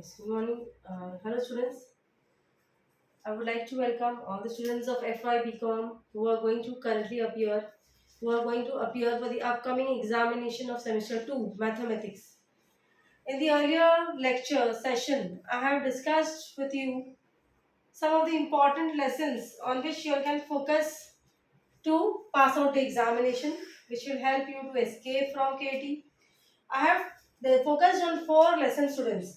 Yes, good morning. Hello, students. I would like to welcome all the students of FY BCom who are going to currently appear, who are going to appear for the upcoming examination of semester 2 mathematics. In the earlier lecture session, I have discussed with you some of the important lessons on which you can focus to pass out the examination, which will help you to escape from KT. I have focused on 4 lesson students.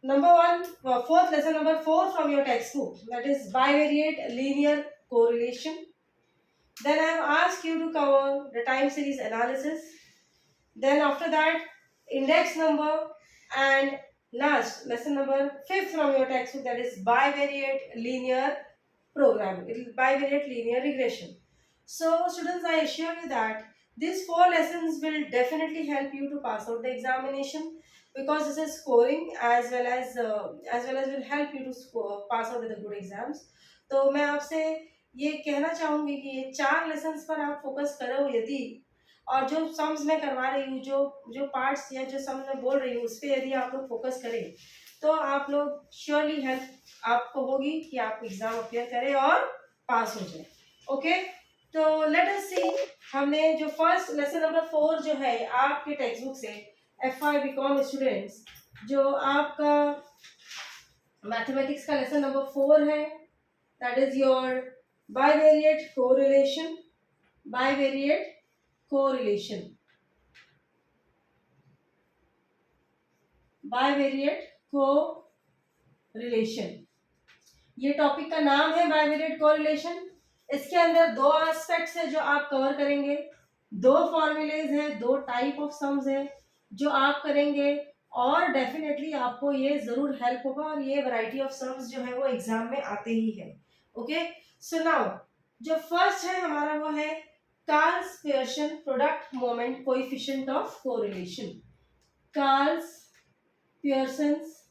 Number one, fourth lesson number 4 from your textbook, that is bivariate linear correlation. Then I have asked you to cover the time series analysis. Then after that, index number, and last lesson number 5th from your textbook, that is bivariate linear programming. It is bivariate linear regression. So students, I assure you that these 4 lessons will definitely help you to pass out the examination, because this is scoring as well as will help you to pass out with the good exams. तो मैं आपसे ये कहना चाहूंगी कि ये 4 lessons पर आप फोकस करो यदि, और जो सम्स मैं करवा रही हूँ, जो जो पार्ट्स या जो सम मैं बोल रही हूँ उस पर यदि आप लोग फोकस करें तो आप लोग श्योरली हेल्प आपको होगी कि आप एग्जाम अपियर करें और पास हो जाए. ओके, तो लेट अस सी. हमने जो फर्स्ट लेसन नंबर 4 जो है आपके टेक्स्ट बुक से, FY बीकॉम स्टूडेंट्स, जो आपका मैथमेटिक्स का लेसन नंबर 4 है, that is your bivariate correlation. Bivariate correlation, bivariate correlation, ये टॉपिक का नाम है बाइवेरिएट कोरिलेशन. इसके अंदर 2 एस्पेक्ट्स है जो आप कवर करेंगे, 2 फॉर्मूलेज हैं, 2 टाइप ऑफ सम्स हैं जो आप करेंगे, और डेफिनेटली आपको ये जरूर हेल्प होगा, और ये वैरायटी ऑफ सम्स जो है वो एग्जाम में आते ही है. ओके, सो नाउ जो फर्स्ट है हमारा वो है Carl's Pearson product moment coefficient of correlation. Carl's Pearson's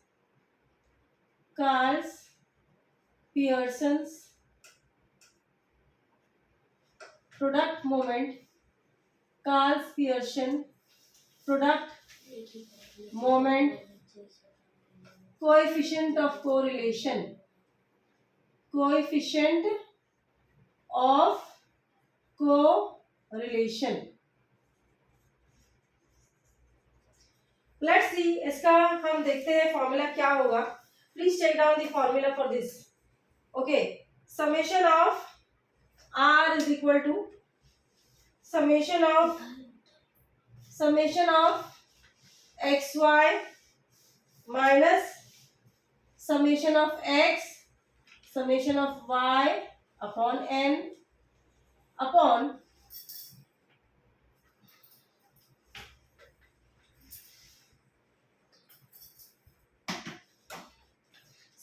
product moment, Carls Pearson product moment coefficient of correlation, coefficient of correlation. Let's see, इसका हम देखते हैं फॉर्मूला क्या होगा. Please take down the formula for this. Okay, summation of R is equal to summation of xy minus summation of x summation of y upon n upon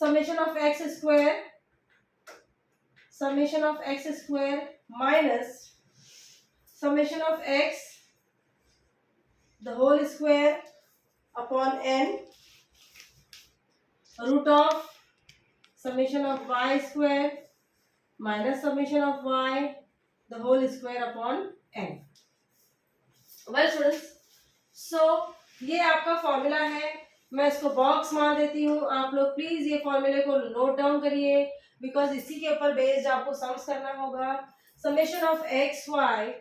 summation of x square minus summation of x the whole square upon n root of summation of y square minus summation of y the whole square upon n. Well students, so ये आपका formula है. मैं इसको box मार देती हूँ. आप लोग प्लीज ये फॉर्मूले को नोट डाउन करिए, बिकॉज इसी के ऊपर बेस्ड आपको सम्स करना होगा. Summation of x Y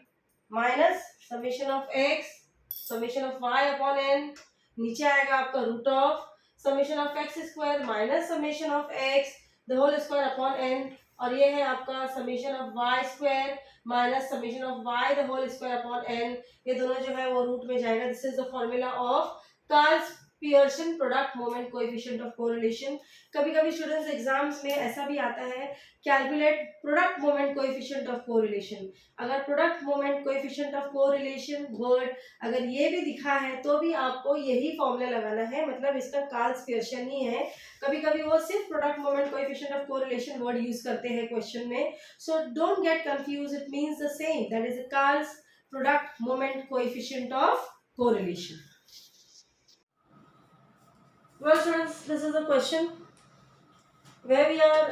minus summation of x summation of Y upon N, नीचे आएगा आपका root of summation of x square minus summation of x the whole square upon N, और ये है आपका summation of Y square minus summation of Y the whole square upon N. ये दोनों जो है वो रूट में जाएगा. This is the formula of Karl's Pearson product moment coefficient of correlation. कभी कभी स्टूडेंट्स एग्जाम्स में ऐसा भी आता है, calculate product moment coefficient of correlation. अगर product moment coefficient of correlation word अगर ये भी दिखा है तो भी आपको यही फॉर्मूला लगाना है, मतलब इसका कार्ल्स पियर्सन ही है. कभी कभी वो सिर्फ product moment coefficient of correlation word use करते हैं क्वेश्चन में. So don't get confuse, it means the same, that is Carl's product moment coefficient of correlation. Well students, this is a question where we are,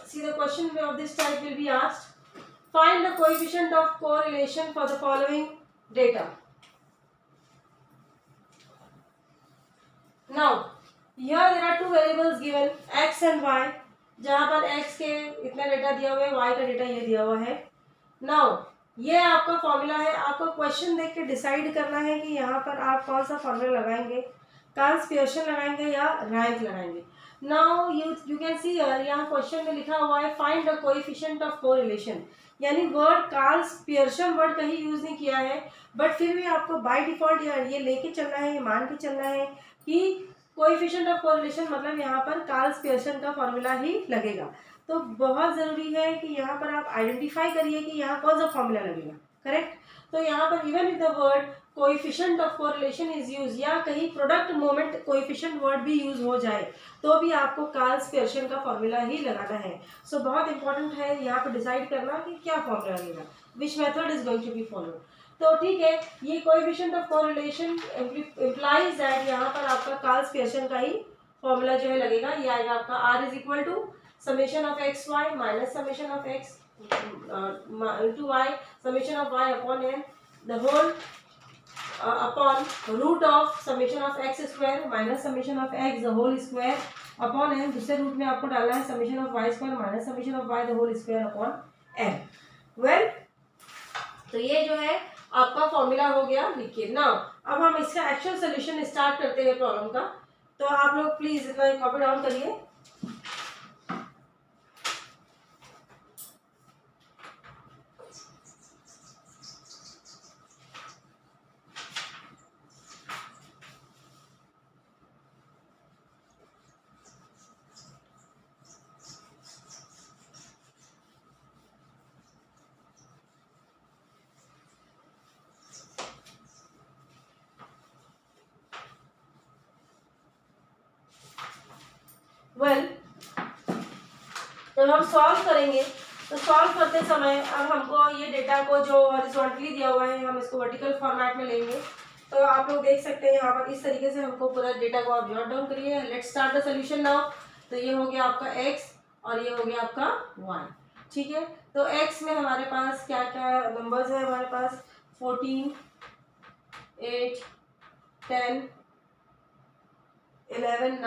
see the question of this type will be asked, find the coefficient of correlation for the following data. Now Here there are two variables given x and y, जहाँ पर x के इतना data दिया हुआ है, y का data ये दिया हुआ है. नाउ ये आपका फॉर्मूला है. आपको क्वेश्चन देख के डिसाइड करना है कि यहाँ पर आप कौन सा फॉर्मूला लगाएंगे, कार्ल्स पियर्सन लगाएंगे या रैंक लगाएंगे. नाउ यू कैन सी यहाँ क्वेश्चन में लिखा हुआ है find the coefficient of correlation, यानी वर्ड कार्ल्स पियर्सन वर्ड कहीं यूज नहीं किया है, बट फिर भी आपको बाय डिफॉल्ट ये लेके चलना है, ये मान के चलना है कि कोएफिशिएंट ऑफ कोरिलेशन मतलब यहाँ पर कार्ल्स पियर्सन का फॉर्मूला ही लगेगा. तो बहुत ज़रूरी है कि यहाँ पर आप आइडेंटिफाई करिए कि यहाँ कौन सा फॉर्मूला लगेगा. करेक्ट. तो यहाँ पर even if the word coefficient of correlation is use या कहीं प्रोडक्ट मोमेंट कोएफिशिएंट वर्ड भी यूज हो जाए तो भी आपको कार्ल्स पियर्सन का फॉर्मूला ही लगाना है. सो बहुत इंपॉर्टेंट है यहाँ पर डिसाइड करना कि क्या फॉर्मूला लगेगा, which method is going to be followed. तो ठीक है, ये coefficient of correlation implies that यहाँ पर आपका कार्ल्स पियर्सन का ही फॉर्मूला जो है लगेगा. ये आएगा आपका r is equal to summation of x y minus summation of x into y summation of y upon n the whole upon root of summation of x square minus summation of x the whole square upon n. दूसरे root में आपको डालना है summation of y square minus summation of y the whole square upon n. Well तो ये जो है आपका फॉर्मूला हो गया लिखिए. नाउ अब हम इसका एक्चुअल सोल्यूशन स्टार्ट करते हैं प्रॉब्लम का. तो आप लोग प्लीज इतना कॉपी डाउन करिए. वेल जब हम सॉल्व करेंगे तो सॉल्व करते समय अब हमको ये डेटा को जो हॉरिजॉन्टली दिया हुआ है हम इसको वर्टिकल फॉर्मेट में लेंगे. तो आप लोग देख सकते हैं यहाँ पर इस तरीके से हमको पूरा डेटा को आप जॉट डाउन करिए. Let's start the solution now. तो ये हो गया आपका x और ये हो गया आपका y. ठीक है, तो x में हमारे पास क्या क्या नंबर्स है, हमारे पास 14, 8, 10, 11,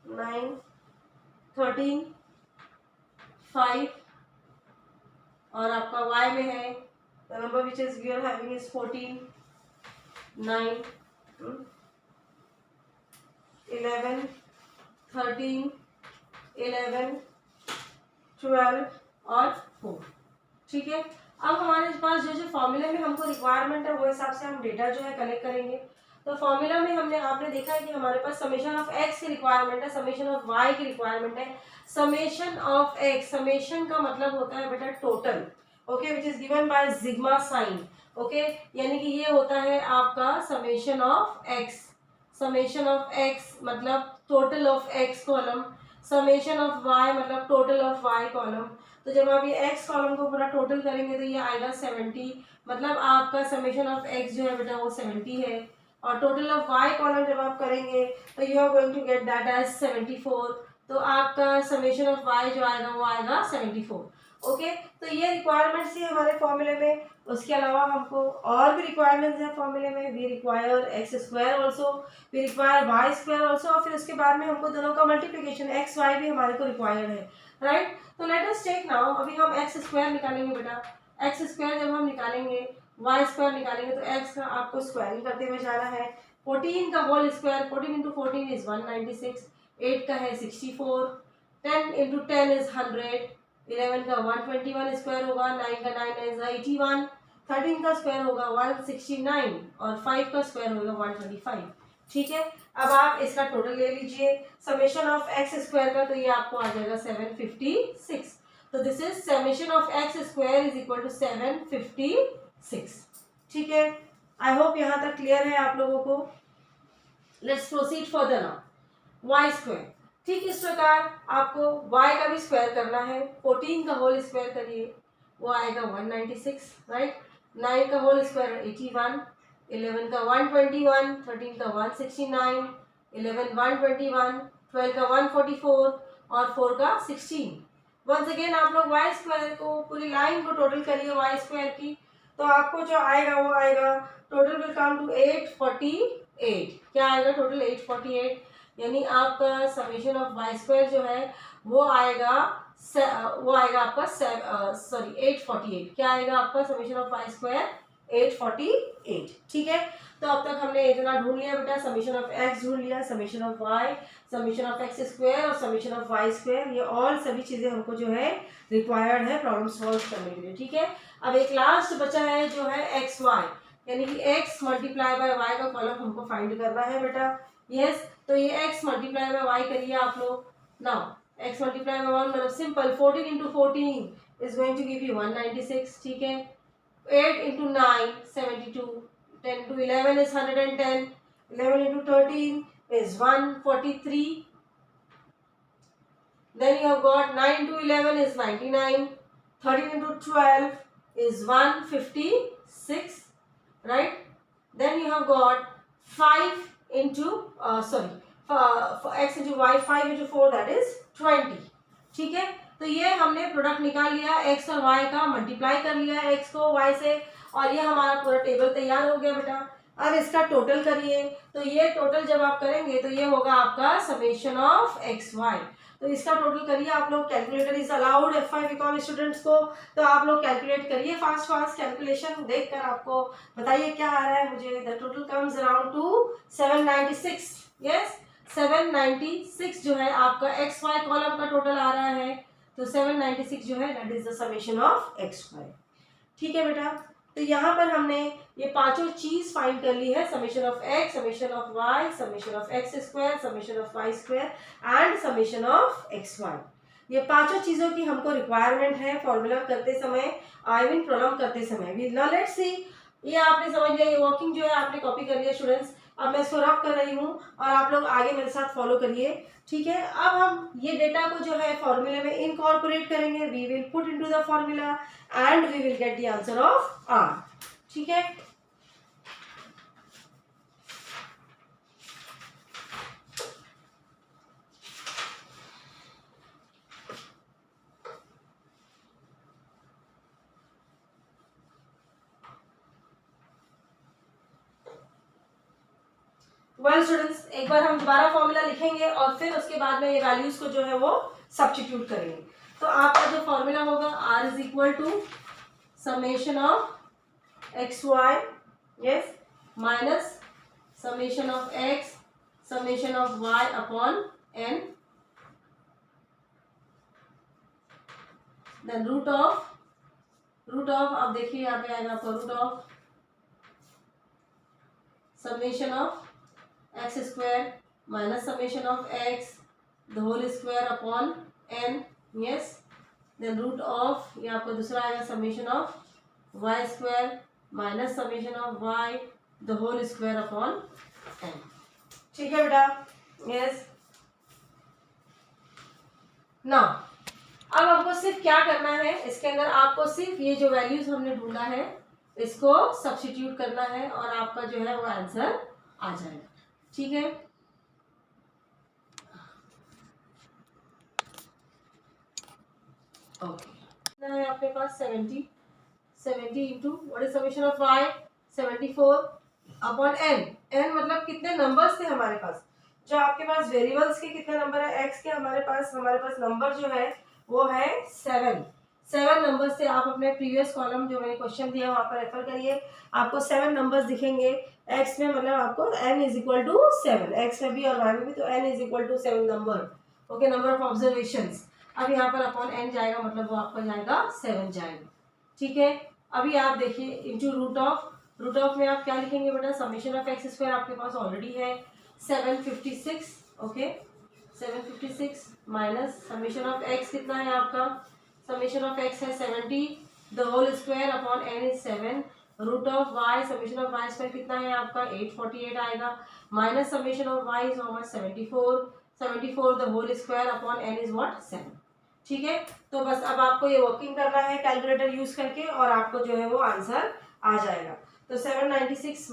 9, 13, 5 और आपका y में है the number which is we are having is 14, 9, 11, 13, 11, 12 और 4. ठीक है, अब हमारे पास जो जो फॉर्मूले में हमको रिक्वायरमेंट है वो हिसाब से हम डेटा जो है कलेक्ट करेंगे. तो फॉर्मूला में आपने देखा है कि हमारे पास समेशन ऑफ x की रिक्वायरमेंट है, समेशन ऑफ y की रिक्वायरमेंट है. समेशन ऑफ x, समेशन का मतलब होता है बेटा total. Okay, which is given by sigma sign. Okay, यानी कि ये होता है आपका summation of x. Summation of x मतलब total of x column, summation of y मतलब टोटल ऑफ y कॉलम. तो जब आप ये x कॉलम को पूरा टोटल करेंगे तो ये आएगा 70. मतलब आपका समेशन ऑफ x जो है बेटा वो 70 है. और टोटल ऑफ y कॉलम जब आप करेंगे तो you are going to get that as 74. तो आपका समेशन ऑफ y जो आएगा वो आएगा 74. ओके, तो ये रिक्वायरमेंट्स ही हमारे फॉर्मूले में. उसके अलावा हमको और भी रिक्वायरमेंट्स है फॉर्मूले में. We require x square also, we require y square also, और फिर उसके बाद में हमको दोनों का मल्टीप्लीकेशन एक्स वाई भी हमारे को रिक्वायर्ड है. राइट, तो लेट अस टेक नाउ. अभी हम एक्स स्क्वायर निकालेंगे बेटा. एक्स स्क्वायर जब हम निकालेंगे, वाई स्क्वायर निकालेंगे तो एक्स का आपको स्क्वायरिंग करते हुए जाना है. 14 का होल स्क्वायर, 14 इंटू 14 इज 196. 8 का है 64. 10 इंटू 10 इज 100. 11 का 121 स्क्वायर होगा. 9 का 9 इज 81. 13 का स्क्वायर होगा 169 और 5 का स्क्वायर होगा 125. ठीक है, अब आप इसका टोटल ले लीजिए समेशन ऑफ एक्स स्क्वायर का, तो ये आपको आ जाएगा 756. तो this is summation of x square is equal to 756. ठीक है, आई होप यहाँ तक क्लियर है आप लोगों को. Let's proceed further now. Y square, ठीक इस प्रकार आपको y का भी स्क्वायर करना है. 14 का होल स्क्वायर करिए, वो आएगा 196. राइट, 9 का होल स्क्वायर 81. 11 का 121. 13 का 169. 11 121. 12 का 144 और 4 का 16. वंस अगेन आप लोग वाई स्क्वायर को पूरी लाइन को टोटल करिए वाई स्क्वायर की, तो आपको जो आएगा वो आएगा टोटल विल कम टू 840 8, क्या आएगा टोटल 848, यानी आपका समेशन ऑफ वाई स्क्वायर जो है वो आएगा आपका 848, क्या आएगा आपका समेशन ऑफ वाई स्क्वायर 848, ठीक है। तो अब तक हमने इतना ढूंढ लिया बेटा, समेशन ऑफ एक्स ढूंढ लिया, summation of y, summation of x square और समेशन ऑफ वाई स्क्वायर, ये ऑल सभी चीजें हमको जो है रिक्वायर्ड है प्रॉब्लम सॉल्व करने के लिए, ठीक है। अब एक लास्ट बचा है जो है एक्स वाई, यानी कि x मल्टीप्लाई बाय y का कॉलम हमको फाइंड करना है बेटा। यस, तो ये x मल्टीप्लाई बाय y करिए आप लोग। नाउ x मल्टीप्लाई बाय 1 मतलब simple 14 into 14 is going to give you 196, ठीक है। 8 into 9 72, 10 to 11 is 110, 11 into 13 is 143, then you have got 9 into 11 is 99, 13 into 12 is 156, right? Then you have got 5 into for x into y, 5 into 4 that is 20, ठीक है। तो ये हमने product निकाल लिया x और y का, मल्टीप्लाई कर लिया x को y से, और ये हमारा पूरा टेबल तैयार हो गया बेटा। अब इसका टोटल करिए, तो ये टोटल जब आप करेंगे तो ये होगा आपका समेशन ऑफ एक्स वाई। तो इसका टोटल करिए आप लोग, calculator is allowed F5 BCom students को, तो आप लोग कैलकुलेट करिए फास्ट फास्ट, कैलकुलेशन देखकर आपको बताइए क्या आ रहा है मुझे। The total comes around to 796, yes 796 जो है आपका एक्स वाई कॉलम का टोटल आ रहा है, तो 796 जो है that is the summation of x y, ठीक है बेटा। तो यहाँ पर हमने ये पांचों चीज फाइंड कर ली है, summation of x, summation of y, summation of x square, summation of Y square and summation of x y. ये पांचों चीजों की हमको रिक्वायरमेंट है फॉर्मूला करते समय, आई मीन प्रॉब्लम करते समय भी। नाउ लेट्स सी, ये आपने समझ लिया, ये वर्किंग जो है आपने कॉपी कर लिया स्टूडेंट्स। अब मैं इसको रफ कर रही हूँ और आप लोग आगे मेरे साथ फॉलो करिए, ठीक है। अब हम ये डेटा को जो है फॉर्मूले में इनकॉर्पोरेट करेंगे, we will put into the formula and we will get the answer of r, ठीक है। वेल स्टूडेंट्स, एक बार हम दोबारा फॉर्मूला लिखेंगे और फिर उसके बाद में ये वैल्यूज को जो है वो सब्स्टिट्यूट करेंगे। तो आपका जो फॉर्मूला होगा r is equal to summation of x y, yes, minus summation of x, summation of Y upon n, then root of अब देखिए यहाँ पे आएगा आपका root of summation of x square minus summation of x the whole square upon n, yes, then root of, ये आपका दूसरा आएगा summation of Y square minus summation of Y the whole square upon n, ठीक है बेटा, yes. ना अब आपको सिर्फ क्या करना है, इसके अंदर आपको सिर्फ ये जो वैल्यूज हमने ढूंढा है इसको सब्स्टिट्यूट करना है और आपका जो है वो आंसर आ जाएगा, ठीक है। ओके, है आपके पास 70 into what is summation of y 74 upon n मतलब कितने नंबर्स थे हमारे पास, जो आपके पास वेरिएबल्स के कितने नंबर है, x के हमारे पास नंबर जो है वो है 7 नंबर्स थे। आप अपने प्रीवियस कॉलम जो मैंने क्वेश्चन दिया वहां पर रेफर करिए, आपको 7 नंबर्स दिखेंगे x में, मतलब आपको n is equal to 7, x में भी और y में भी, तो n is equal to 7 number, okay, number of observations. अब यहाँ पर अपॉन n जाएगा, मतलब वो आपका जाएगा 7 जाएगा, ठीक है। अभी आप देखिए इंटू रूट ऑफ में आप क्या लिखेंगे बेटा, समेशन ऑफ एक्स स्क्वायर आपके पास ऑलरेडी है 756, okay, 756 minus summation of x कितना है आपका, समेशन ऑफ एक्स है 70 the whole square upon n is 7, root of y, summation of Y square कितना है आपका 848 आएगा, minus summation of y is how much 74 the whole square upon n is what 7, ठीक है। तो बस अब आपको ये वर्किंग करना है कैलकुलेटर यूज करके और आपको जो है वो आंसर आ जाएगा। तो 796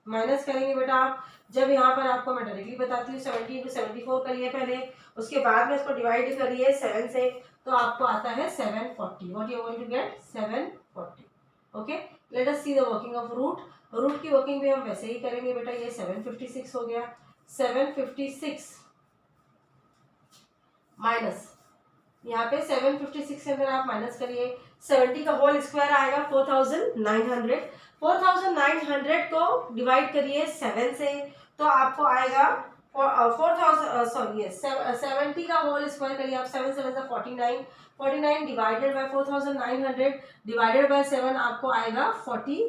माइनस करेंगे बेटा आप, जब यहाँ पर आपको मैं डायरेक्टली बताती हूँ 70 इंटू 74 करिए पहले, उसके बाद में इसको डिवाइड करिए 7 से, तो आपको आता है 740, what you are going to get 740, okay. Let us see the working of root. Root की वर्किंग भी हम वैसे ही करेंगे बेटा। ये 756 हो गया, 756 माइनस, यहाँ पे 756 के अंदर आप माइनस करिए, 70 का होल स्क्वायर आएगा 4900, 4900 को डिवाइड करिए 7 से, तो आपको आएगा 4000, सॉरी ये 70 का होल स्क्वायर करिए आप, 7 7 से 49, 49 डिवाइडेड बाय 4900 डिवाइडेड बाय 7 आपको आएगा 40,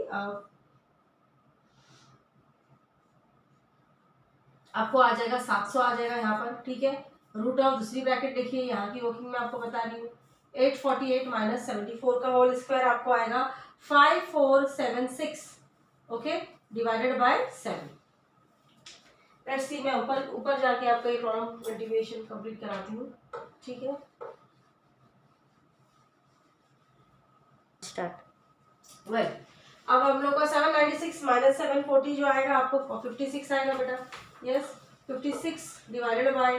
आपको आ जाएगा 700 आ जाएगा यहाँ पर, ठीक है। रूट ऑफ दूसरी ब्रैकेट देखिए, यहाँ की वर्किंग मैं आपको बता रही हूँ, 848 माइनस 74 का होल स्क्वायर आपको आएगा 5476, okay, divided by 7। Let's see, मैं ऊपर ऊपर जाके आपको ये प्रॉब्लम इंटीग्रेशन कंप्लीट कराती हूँ, ठीक है। स्टार्ट। वेल, अब हम लोग का 796 माइनस 740 जो आएगा आपको 56 आएगा बेटा। यस, 56 डिवाइडेड बाय,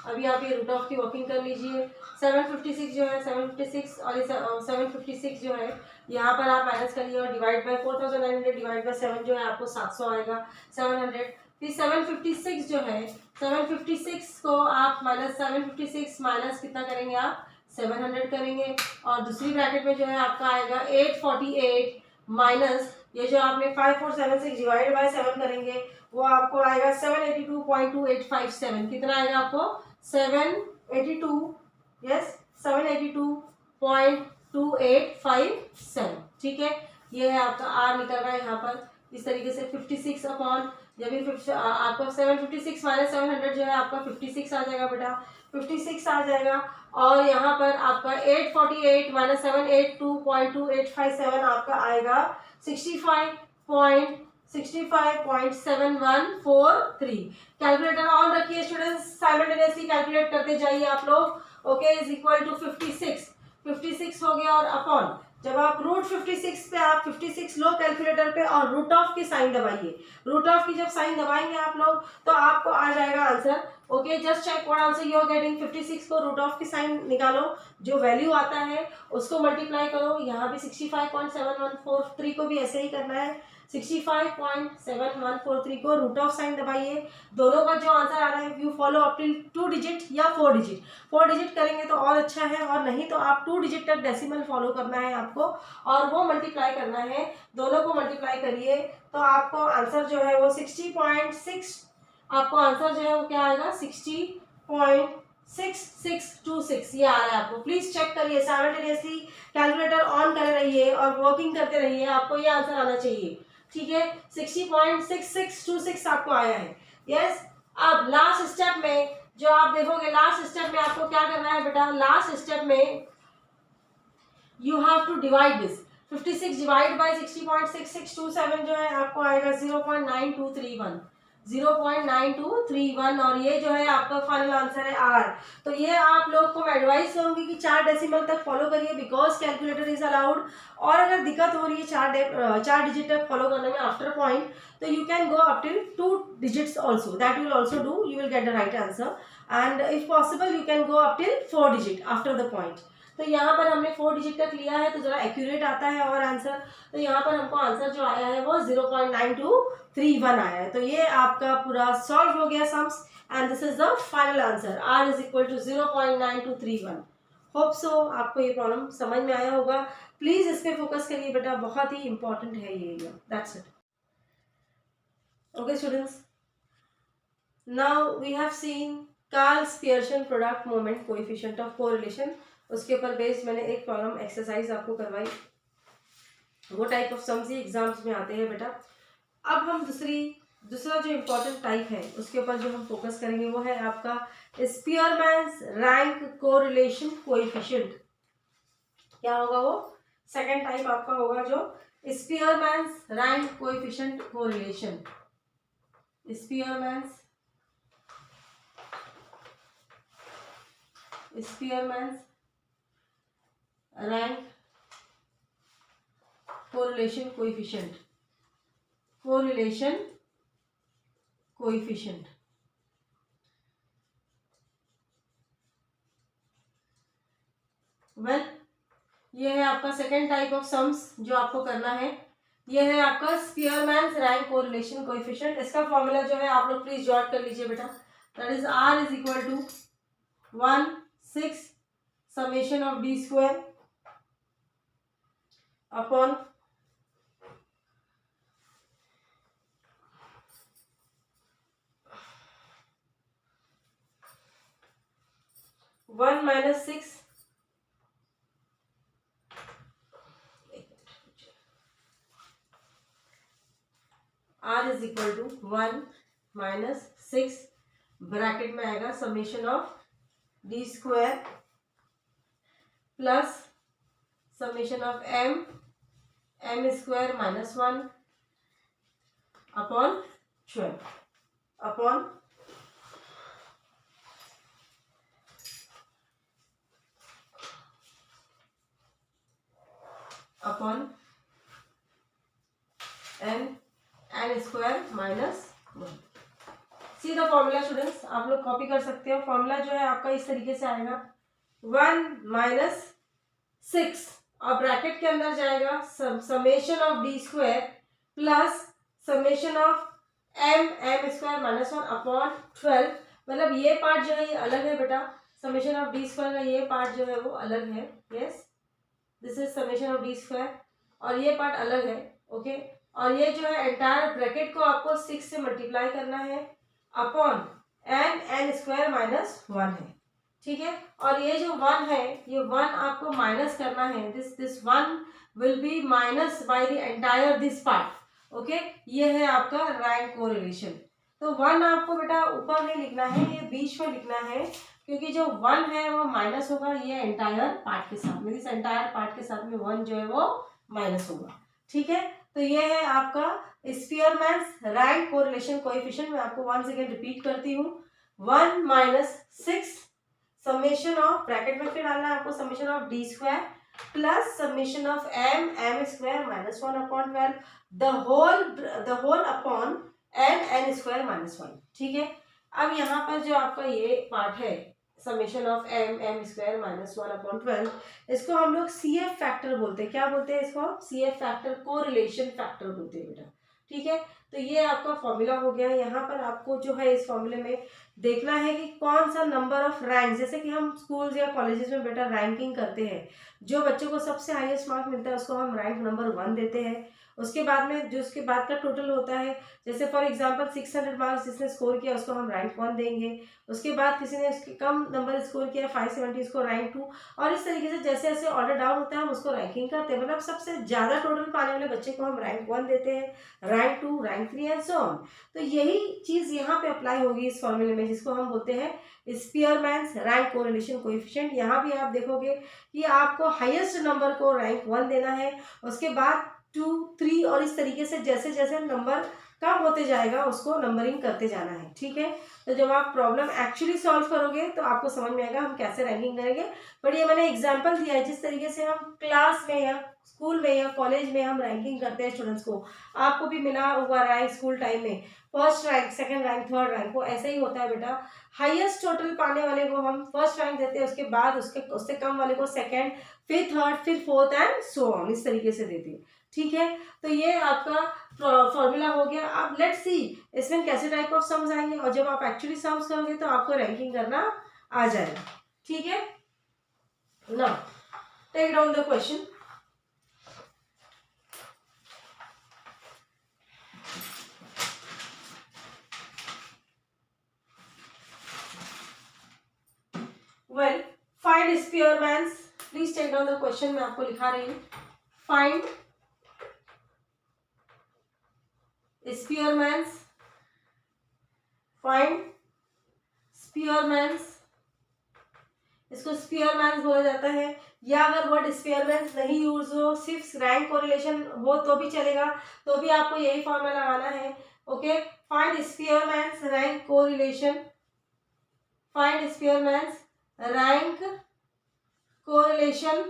अभी आप ये रूट ऑफ की वर्किंग कर लीजिए, 756 जो है 756 और 756 जो है यहाँ पर आप माइनस करिए और डिवाइड बाय 4900 डिवाइड बाय 7 जो है आपको 700 आएगा, 700। फिर 756 जो है, 756 को आप माइनस 756 माइनस कितना करेंगे आप, 700 करेंगे, और दूसरी ब्रैकेट में जो है आपका आएगा 848 माइनस ये जो आपने 5476 डिवाइड बाय 7 करेंगे वो आपको आएगा 782.2857, कितना आएगा आपको 782, यस 782.2857, ठीक है। ये है आपका आर निकल रहा है यहाँ पर इस तरीके से 56 अपॉन, जब भी आपका 756 माइनस 700 जो है आपका 56 आ जाएगा बेटा, 56 आ जाएगा, और यहाँ पर आपका 848 माइनस 782.2857 आपका आएगा 65.7143। कैलकुलेटर ऑन रखिए स्टूडेंट्स, साइमल्टेनियसली कैलकुलेट करते जाइए आप लोग, ओके, इज इक्वल टू 56 हो गया, और अपॉन जब आप रूट 56 पे आप 56 लो कैलकुलेटर पे और रूट ऑफ की साइन दबाइए, रूट ऑफ की जब साइन दबाएंगे आप लोग तो आपको आ जाएगा answer, okay. Just check what answer you are getting, 56 को रूट ऑफ की साइन निकालो, जो वैल्यू आता है उसको मल्टीप्लाई करो, यहाँ भी 65.7143 को भी ऐसे ही करना है, 65.7143 को रूट ऑफ साइन दबाइए, दोनों का जो आंसर आ रहा है you follow up till 2 digit या 4 डिजिट, 4 डिजिट करेंगे तो और अच्छा है, और नहीं तो आप 2 डिजिट तक डेसिमल फॉलो करना है आपको, और वो मल्टीप्लाई करना है, दोनों को मल्टीप्लाई करिए तो आपको आंसर जो है वो 60.6, आपको आंसर जो है वो क्या आएगा 60.6626 ये आ रहा है आपको। प्लीज चेक करिए, साइमल्टेनियसली कैलकुलेटर ऑन कर रहिए और वर्किंग करते रहिए, आपको ये आंसर आना चाहिए, ठीक है। 60.6626 आपको आया है, यस। अब लास्ट स्टेप में जो आप देखोगे, लास्ट स्टेप में आपको क्या करना है बेटा, लास्ट स्टेप में you have to divide this, 56 divide by 60.6627 जो है आपको आएगा 0.9231, 0.9231, और ये जो है आपका फाइनल आंसर है आर। तो ये आप लोग को मैं एडवाइस करूंगी कि 4 डेसिमल तक फॉलो करिए, बिकॉज कैलकुलेटर इज अलाउड, और अगर दिक्कत हो रही है 4 डिजिट तक फॉलो करने में आफ्टर पॉइंट, तो you can go up till 2 digits also, that will also do, you will get the right answer, and if possible you can go up till 4 digit after the point. तो यहाँ पर हमने 4 digit तक लिया है तो जरा एक्यूरेट आता है और आंसर, तो यहाँ पर हमको आंसर जो आया है वो 0.9231 आया है। तो ये आपका पूरा सॉल्व हो गया sums, and this is the final answer, r is equal to 0.9231। Hope so आपको ये प्रॉब्लम समझ में आया होगा, प्लीज इस पे फोकस करिए बेटा, बहुत ही इंपॉर्टेंट है ये area, that's it. Okay students, now we have seen Karl's Pearson product moment coefficient of correlation, उसके ऊपर बेस्ड मैंने एक प्रॉब्लम एक्सरसाइज आपको करवाई, वो type of sums he exams में आते हैं बेटा। अब हम दूसरा जो इम्पोर्टेंट टाइप है उसके ऊपर जो हम फोकस करेंगे वो है आपका स्पीयरमैन्स रैंक कोरिलेशन कोएफिशिएंट। क्या होगा वो, सेकंड टाइप आपका होगा जो स्पीयरमैन्स rank coefficient correlation, स्पीयरमैन्स rank correlation coefficient, well ये है आपका सेकेंड टाइप ऑफ सम्स जो आपको करना है। ये है आपका स्पीयरमैन्स रैंक कोरिलेशन कोएफिशिएंट। इसका फॉर्मूला जो है आप लोग प्लीज जॉट कर लीजिए बेटा। That is R is equal to 1/6 summation of d square upon 1 minus 6 R is equal to 1 minus 6 bracket में आएगा summation of d square plus summation of m square minus 1 upon 12 upon n square minus 1। See the formula students, आप लोग copy कर सकते हो। Formula जो है आपका इस तरीके से आएगा 1 माइनस 6 और ब्रैकेट के अंदर जाएगा summation of d square plus summation of m square minus 1 upon 12। मतलब ये पार्ट जो है ये अलग है बेटा, समेशन ऑफ डी स्क्वायर का ये पार्ट जो है वो अलग है। Yes, this is summation of d square और ये पार्ट अलग है। ओके, और ये जो है एंटायर ब्रैकेट को आपको 6 से मल्टीप्लाई करना है अपॉन एन स्क्वायर माइनस 1 है। ठीक है, और ये जो 1 है ये 1 आपको माइनस करना है। This 1 will be minus by the entire this part. Okay, ये है आपका रैंक कोरिलेशन। तो 1 आपको बेटा ऊपर नहीं लिखना है, ये बीच में लिखना है, क्योंकि जो 1 है वो माइनस होगा ये एंटायर पार्ट के साथ में। इस एंटायर पार्ट के साथ में 1 जो है वो माइनस होगा। ठीक है, तो ये है आपका स्पीयरमैन्स रैंक कोरिलेशन कोएफिशिएंट। मैं आपको वंस अगेन रिपीट करती हूँ, 1 माइनस 6 समेशन ऑफ, ब्रैकेट में फिर डालना है आपको, summation of d square plus summation of m square minus 1 upon 12 the whole upon n square minus 1। ठीक है, अब यहाँ पर जो आपका ये पार्ट है summation of m square minus 1 upon 12, इसको हम लोग CF फैक्टर बोलते हैं। क्या बोलते हैं इसको? CF फैक्टर, कोरिलेशन फैक्टर बोलते हैं बेटा। ठीक है, तो ये आपका फॉर्मूला हो गया। यहाँ पर आपको जो है इस फॉर्मूले में देखना है कि कौन सा नंबर ऑफ रैंक, जैसे कि हम स्कूल्स या कॉलेजेस में बेटा रैंकिंग करते हैं, जो बच्चों को सबसे हाईएस्ट मार्क मिलता है उसको हम रैंक नंबर 1 देते हैं। उसके बाद में जो उसके बाद का टोटल होता है, जैसे फॉर एग्जांपल 600 मार्क्स जिसने स्कोर किया उसको हम रैंक 1 देंगे। उसके बाद किसी ने उसके कम नंबर स्कोर किया 570, उसको रैंक 2, और इस तरीके से जैसे जैसे ऑर्डर डाउन होता है हम उसको रैंकिंग करते हैं। मतलब सबसे ज़्यादा टोटल पाने वाले बच्चे को हम रैंक 1 देते हैं, rank 2, rank 3 and so on. तो यही चीज़ यहाँ पे अप्लाई होगी इस फॉर्मूले में, जिसको हम बोलते हैं स्पीयरमैन्स रैंक कोरिलेशन कोएफिशिएंट। यहाँ भी आप देखोगे कि आपको हाईएस्ट नंबर को रैंक 1 देना है, उसके बाद 2, 3 और इस तरीके से जैसे जैसे नंबर कम होते जाएगा उसको नंबरिंग करते जाना है। ठीक है, तो जब आप प्रॉब्लम एक्चुअली सॉल्व करोगे तो आपको समझ में आएगा हम कैसे रैंकिंग करेंगे। बट ये मैंने एग्जांपल दिया है जिस तरीके से हम क्लास में या स्कूल में या कॉलेज में हम रैंकिंग करते हैं स्टूडेंट्स को। आपको भी मिला हुआ रैंक स्कूल टाइम में, first rank, second rank, third rank, वो ऐसे ही होता है बेटा। हाईएस्ट टोटल पाने वाले को हम फर्स्ट रैंक देते हैं, उसके बाद उससे कम वाले को सेकेंड, फिर थर्ड, फिर फोर्थ एंड सो ऑन, इस तरीके से देते हैं। ठीक है, तो ये आपका फॉर्मूला हो गया। अब लेट्स सी इसमें कैसे टाइप ऑफ सम्स आएंगे, और जब आप एक्चुअली सम्स करोगे तो आपको रैंकिंग करना आ जाएगा। ठीक है, now take down the question. Well, find Spearman's, please take down the question. मैं आपको लिखा रही हूँ, फाइंड स्पीयरमैन्स, फाइंड स्पीयरमैन्स, इसको स्पीयरमैन्स बोला जाता है। या अगर वर्ड स्पीयरमैन्स नहीं यूज हो, सिर्फ रैंक कोरिलेशन हो तो भी चलेगा, तो भी आपको यही फॉर्मूला लगाना है। Okay, find स्पीयरमैन्स rank correlation, find स्पीयरमैन्स rank correlation,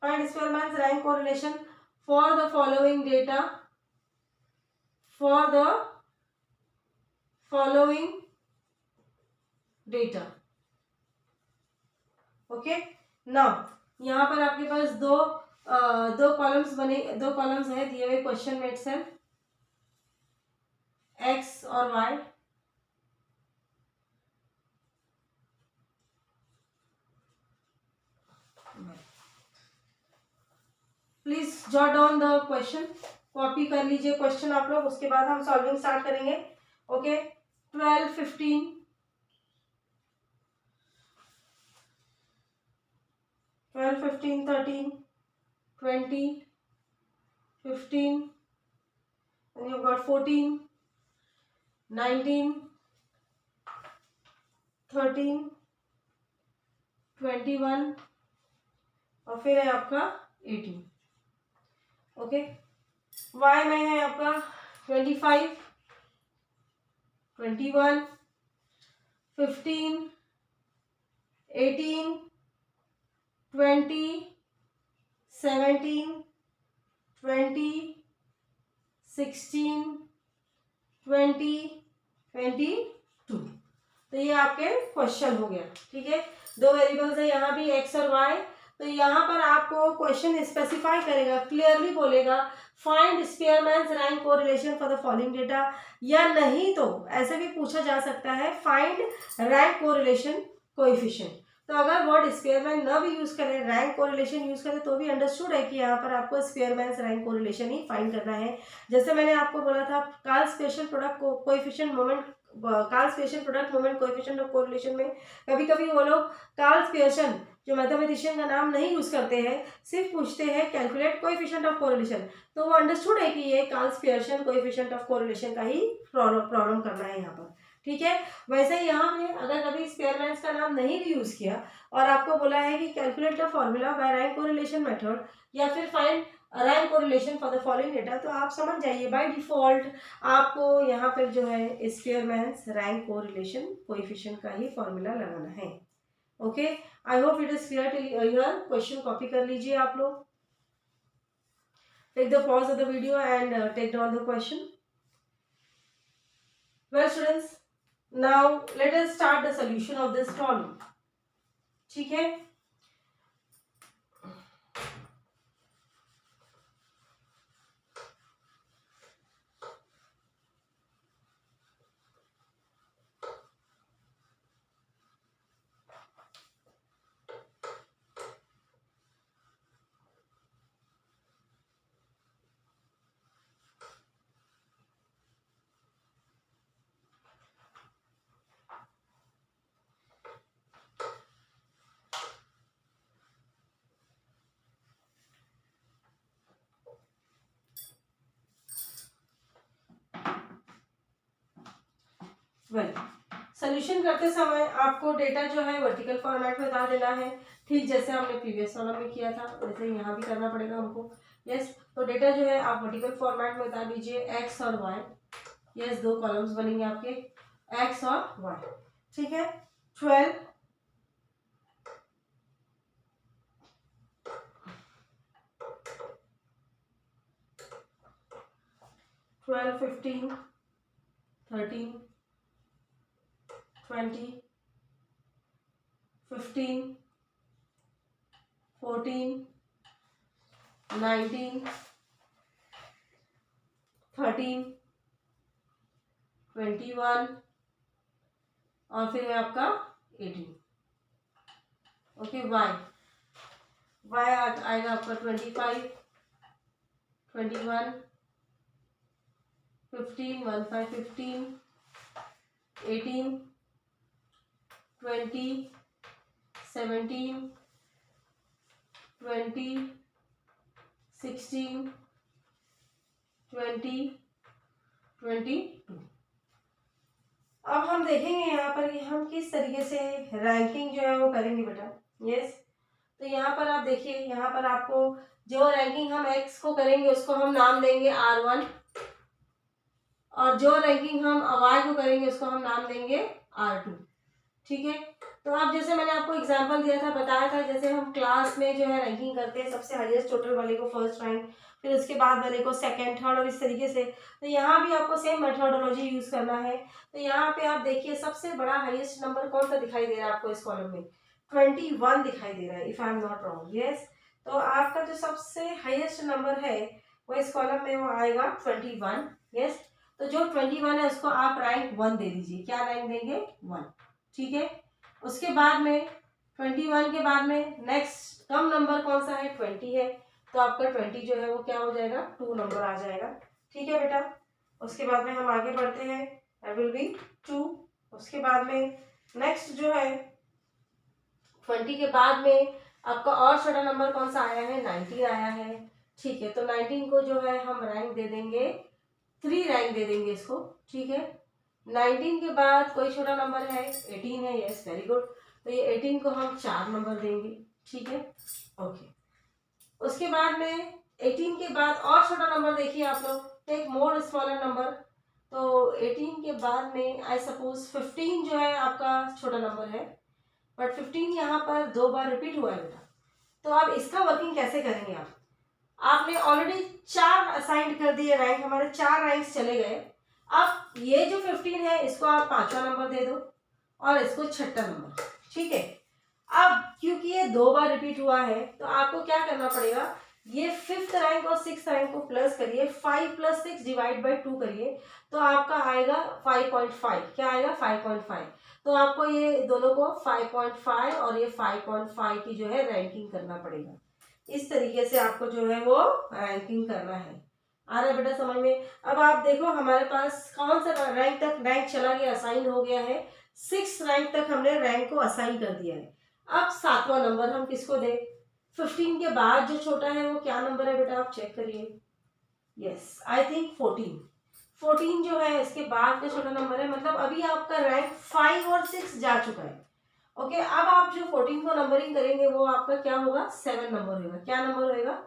find स्पीयरमैन्स rank correlation for the following data, for the following data. Okay, now यहाँ पर आपके पास दो दो कॉलम्स बने, दो कॉलम्स है दिए हुए क्वेश्चन में इटसेल्फ, एक्स और y. Please jot down the question, copy कर लीजिए क्वेश्चन आप लोग, उसके बाद हम सॉल्विंग स्टार्ट करेंगे। ओके, 12, 15, 12, 15, 13, 20, 15, and you've got 14, 19, 13, 21 और फिर है आपका 18। ओके, वाई में है आपका 25, 21, 15, 18, 20, 17, 20, 16, 20, 22। तो ये आपके क्वेश्चन हो गया। ठीक है, दो वेरिएबल्स है यहाँ भी एक्स और वाई। तो यहाँ पर आपको क्वेश्चन स्पेसिफाई करेगा, क्लियरली बोलेगा find Spearman's rank correlation for the following data, या नहीं तो ऐसे भी पूछा जा सकता है फाइंड रैंक कोरिलेशन कोएफिशिएंट। तो अगर वर्ड स्पेयरमैन न भी यूज करें, रैंक कोरिलेशन यूज करें, तो भी अंडरस्टूड है कि यहाँ पर आपको स्पेयरमैन्स रैंक कोरिलेशन ही फाइंड करना है। जैसे मैंने आपको बोला था Karl special product coefficient moment, Karl special product moment coefficient of correlation में कभी कभी वो लोग कार्ल स्पेशल जो मैथमेटिशियन का नाम नहीं यूज करते हैं, सिर्फ पूछते हैं कैलकुलेट कोएफिशिएंट ऑफ कोरिलेशन, तो वो अंडरस्टूड है कि ये Karl special coefficient of correlation का ही प्रॉब्लम करना है यहाँ पर। ठीक है, वैसे ही यहाँ में अगर कभी स्पेयरमैन्स का नाम नहीं भी यूज किया और आपको बोला है कि calculate the formula bye rank correlation method या फिर find rank correlation for the following data, तो आप समझ जाइए बाय डिफॉल्ट आपको यहाँ पर जो है स्पेयरमैन्स रैंक कोरिलेशन कोएफिशिएंट का ही फॉर्मूला लगाना है। Okay, I hope it is clear to your question. Copy कर लीजिए आप लोग, take the pause of the video and take down the question. Well students, now let us start the solution of this problem. ठीक है, well solution करते समय आपको data जो है वर्टिकल फॉर्मेट में बता देना है, ठीक जैसे हमने प्रीवियस प्रॉब्लम में किया था वैसे यहाँ भी करना पड़ेगा हमको। यस, तो डेटा जो है आप वर्टिकल फॉर्मेट में बता दीजिए एक्स और वाई। यस, दो कॉलम्स बनेंगे आपके एक्स और वाई। ठीक है, 12, 15, 13, 20, 15, 14, 19, 13, 21 और फिर है आपका 18। ओके, वाई आएगा आपका 25, 21, 15, 15, 18, 20, 17, 20, 16, 20, 22। अब हम देखेंगे यहाँ पर कि हम किस तरीके से रैंकिंग जो है वो करेंगे बेटा। यस, तो यहाँ पर आप देखिए, यहाँ पर आपको जो रैंकिंग हम एक्स को करेंगे उसको हम नाम देंगे R1 और जो रैंकिंग हम वाई को करेंगे उसको हम नाम देंगे R2। ठीक है, तो अब जैसे मैंने आपको एग्जांपल दिया था, बताया था, जैसे हम क्लास में जो है रैंकिंग करते हैं, सबसे हाईएस्ट टोटल वाले को फर्स्ट रैंक, फिर उसके बाद वाले को सेकंड, थर्ड और इस तरीके से। तो यहाँ भी आपको सेम मेथोडोलॉजी यूज करना है। तो यहाँ पे आप देखिए सबसे बड़ा हाईएस्ट नंबर कौन सा दिखाई दे रहा है आपको इस कॉलम में, 21 दिखाई दे रहा है, if I am not wrong. Yes, तो आपका जो सबसे हाईएस्ट नंबर है वो इस कॉलम में वो आएगा 21। यस, तो जो 21 है उसको आप रैंक 1 दे दीजिए। क्या रैंक देंगे? 1। ठीक है, उसके बाद में 21 के बाद में नेक्स्ट कम नंबर कौन सा है? 20 है, तो आपका 20 जो है वो क्या हो जाएगा? 2 नंबर आ जाएगा। ठीक है बेटा, उसके बाद में हम आगे बढ़ते हैं। That will B 2। उसके बाद में नेक्स्ट जो है 20 के बाद में आपका और छोटा नंबर कौन सा आया है? 19 आया है। ठीक है, तो 19 को जो है हम रैंक दे देंगे 3 रैंक दे देंगे इसको। ठीक है, 19 के बाद कोई छोटा नंबर है? 18 है। यस, वेरी गुड, तो ये 18 को हम 4 नंबर देंगे। ठीक है, ओके। उसके बाद में 18 के बाद और छोटा नंबर देखिए आप लोग, टेक मोर स्मॉलर नंबर। तो 18 के बाद में आई सपोज 15 जो है आपका छोटा नंबर है, बट 15 यहाँ पर 2 बार रिपीट हुआ है बेटा। तो आप इसका वर्किंग कैसे करेंगे? आपने ऑलरेडी 4 असाइंड कर दिए रैंक, हमारे 4 रैंक्स चले गए। अब ये जो 15 है इसको आप 5वां नंबर दे दो और इसको 6ठा नंबर। ठीक है, अब क्योंकि ये 2 बार रिपीट हुआ है तो आपको क्या करना पड़ेगा? ये 5th रैंक और 6th रैंक को प्लस करिए, 5 + 6 डिवाइड बाई 2 करिए, तो आपका आएगा 5.5। क्या आएगा? 5.5। तो आपको ये दोनों को 5.5 और ये 5.5 की जो है रैंकिंग करना पड़ेगा। इस तरीके से आपको जो है वो रैंकिंग करना है। आ रहा है बेटा समझ में? अब आप देखो हमारे पास कौन सा रैंक तक रैंक चला गया, असाइन हो गया है। 6 रैंक तक हमने रैंक को असाइन कर दिया है। अब 7वां नंबर हम किसको दें? 15 के बाद जो छोटा है वो क्या नंबर है बेटा? आप चेक करिए। Yes, I think 14। 14 जो है इसके बाद का छोटा नंबर है, मतलब अभी आपका रैंक 5 और 6 जा चुका है। ओके, अब आप जो 14 को नंबरिंग करेंगे वो आपका क्या होगा? 7 नंबर होगा। क्या नंबर होगा?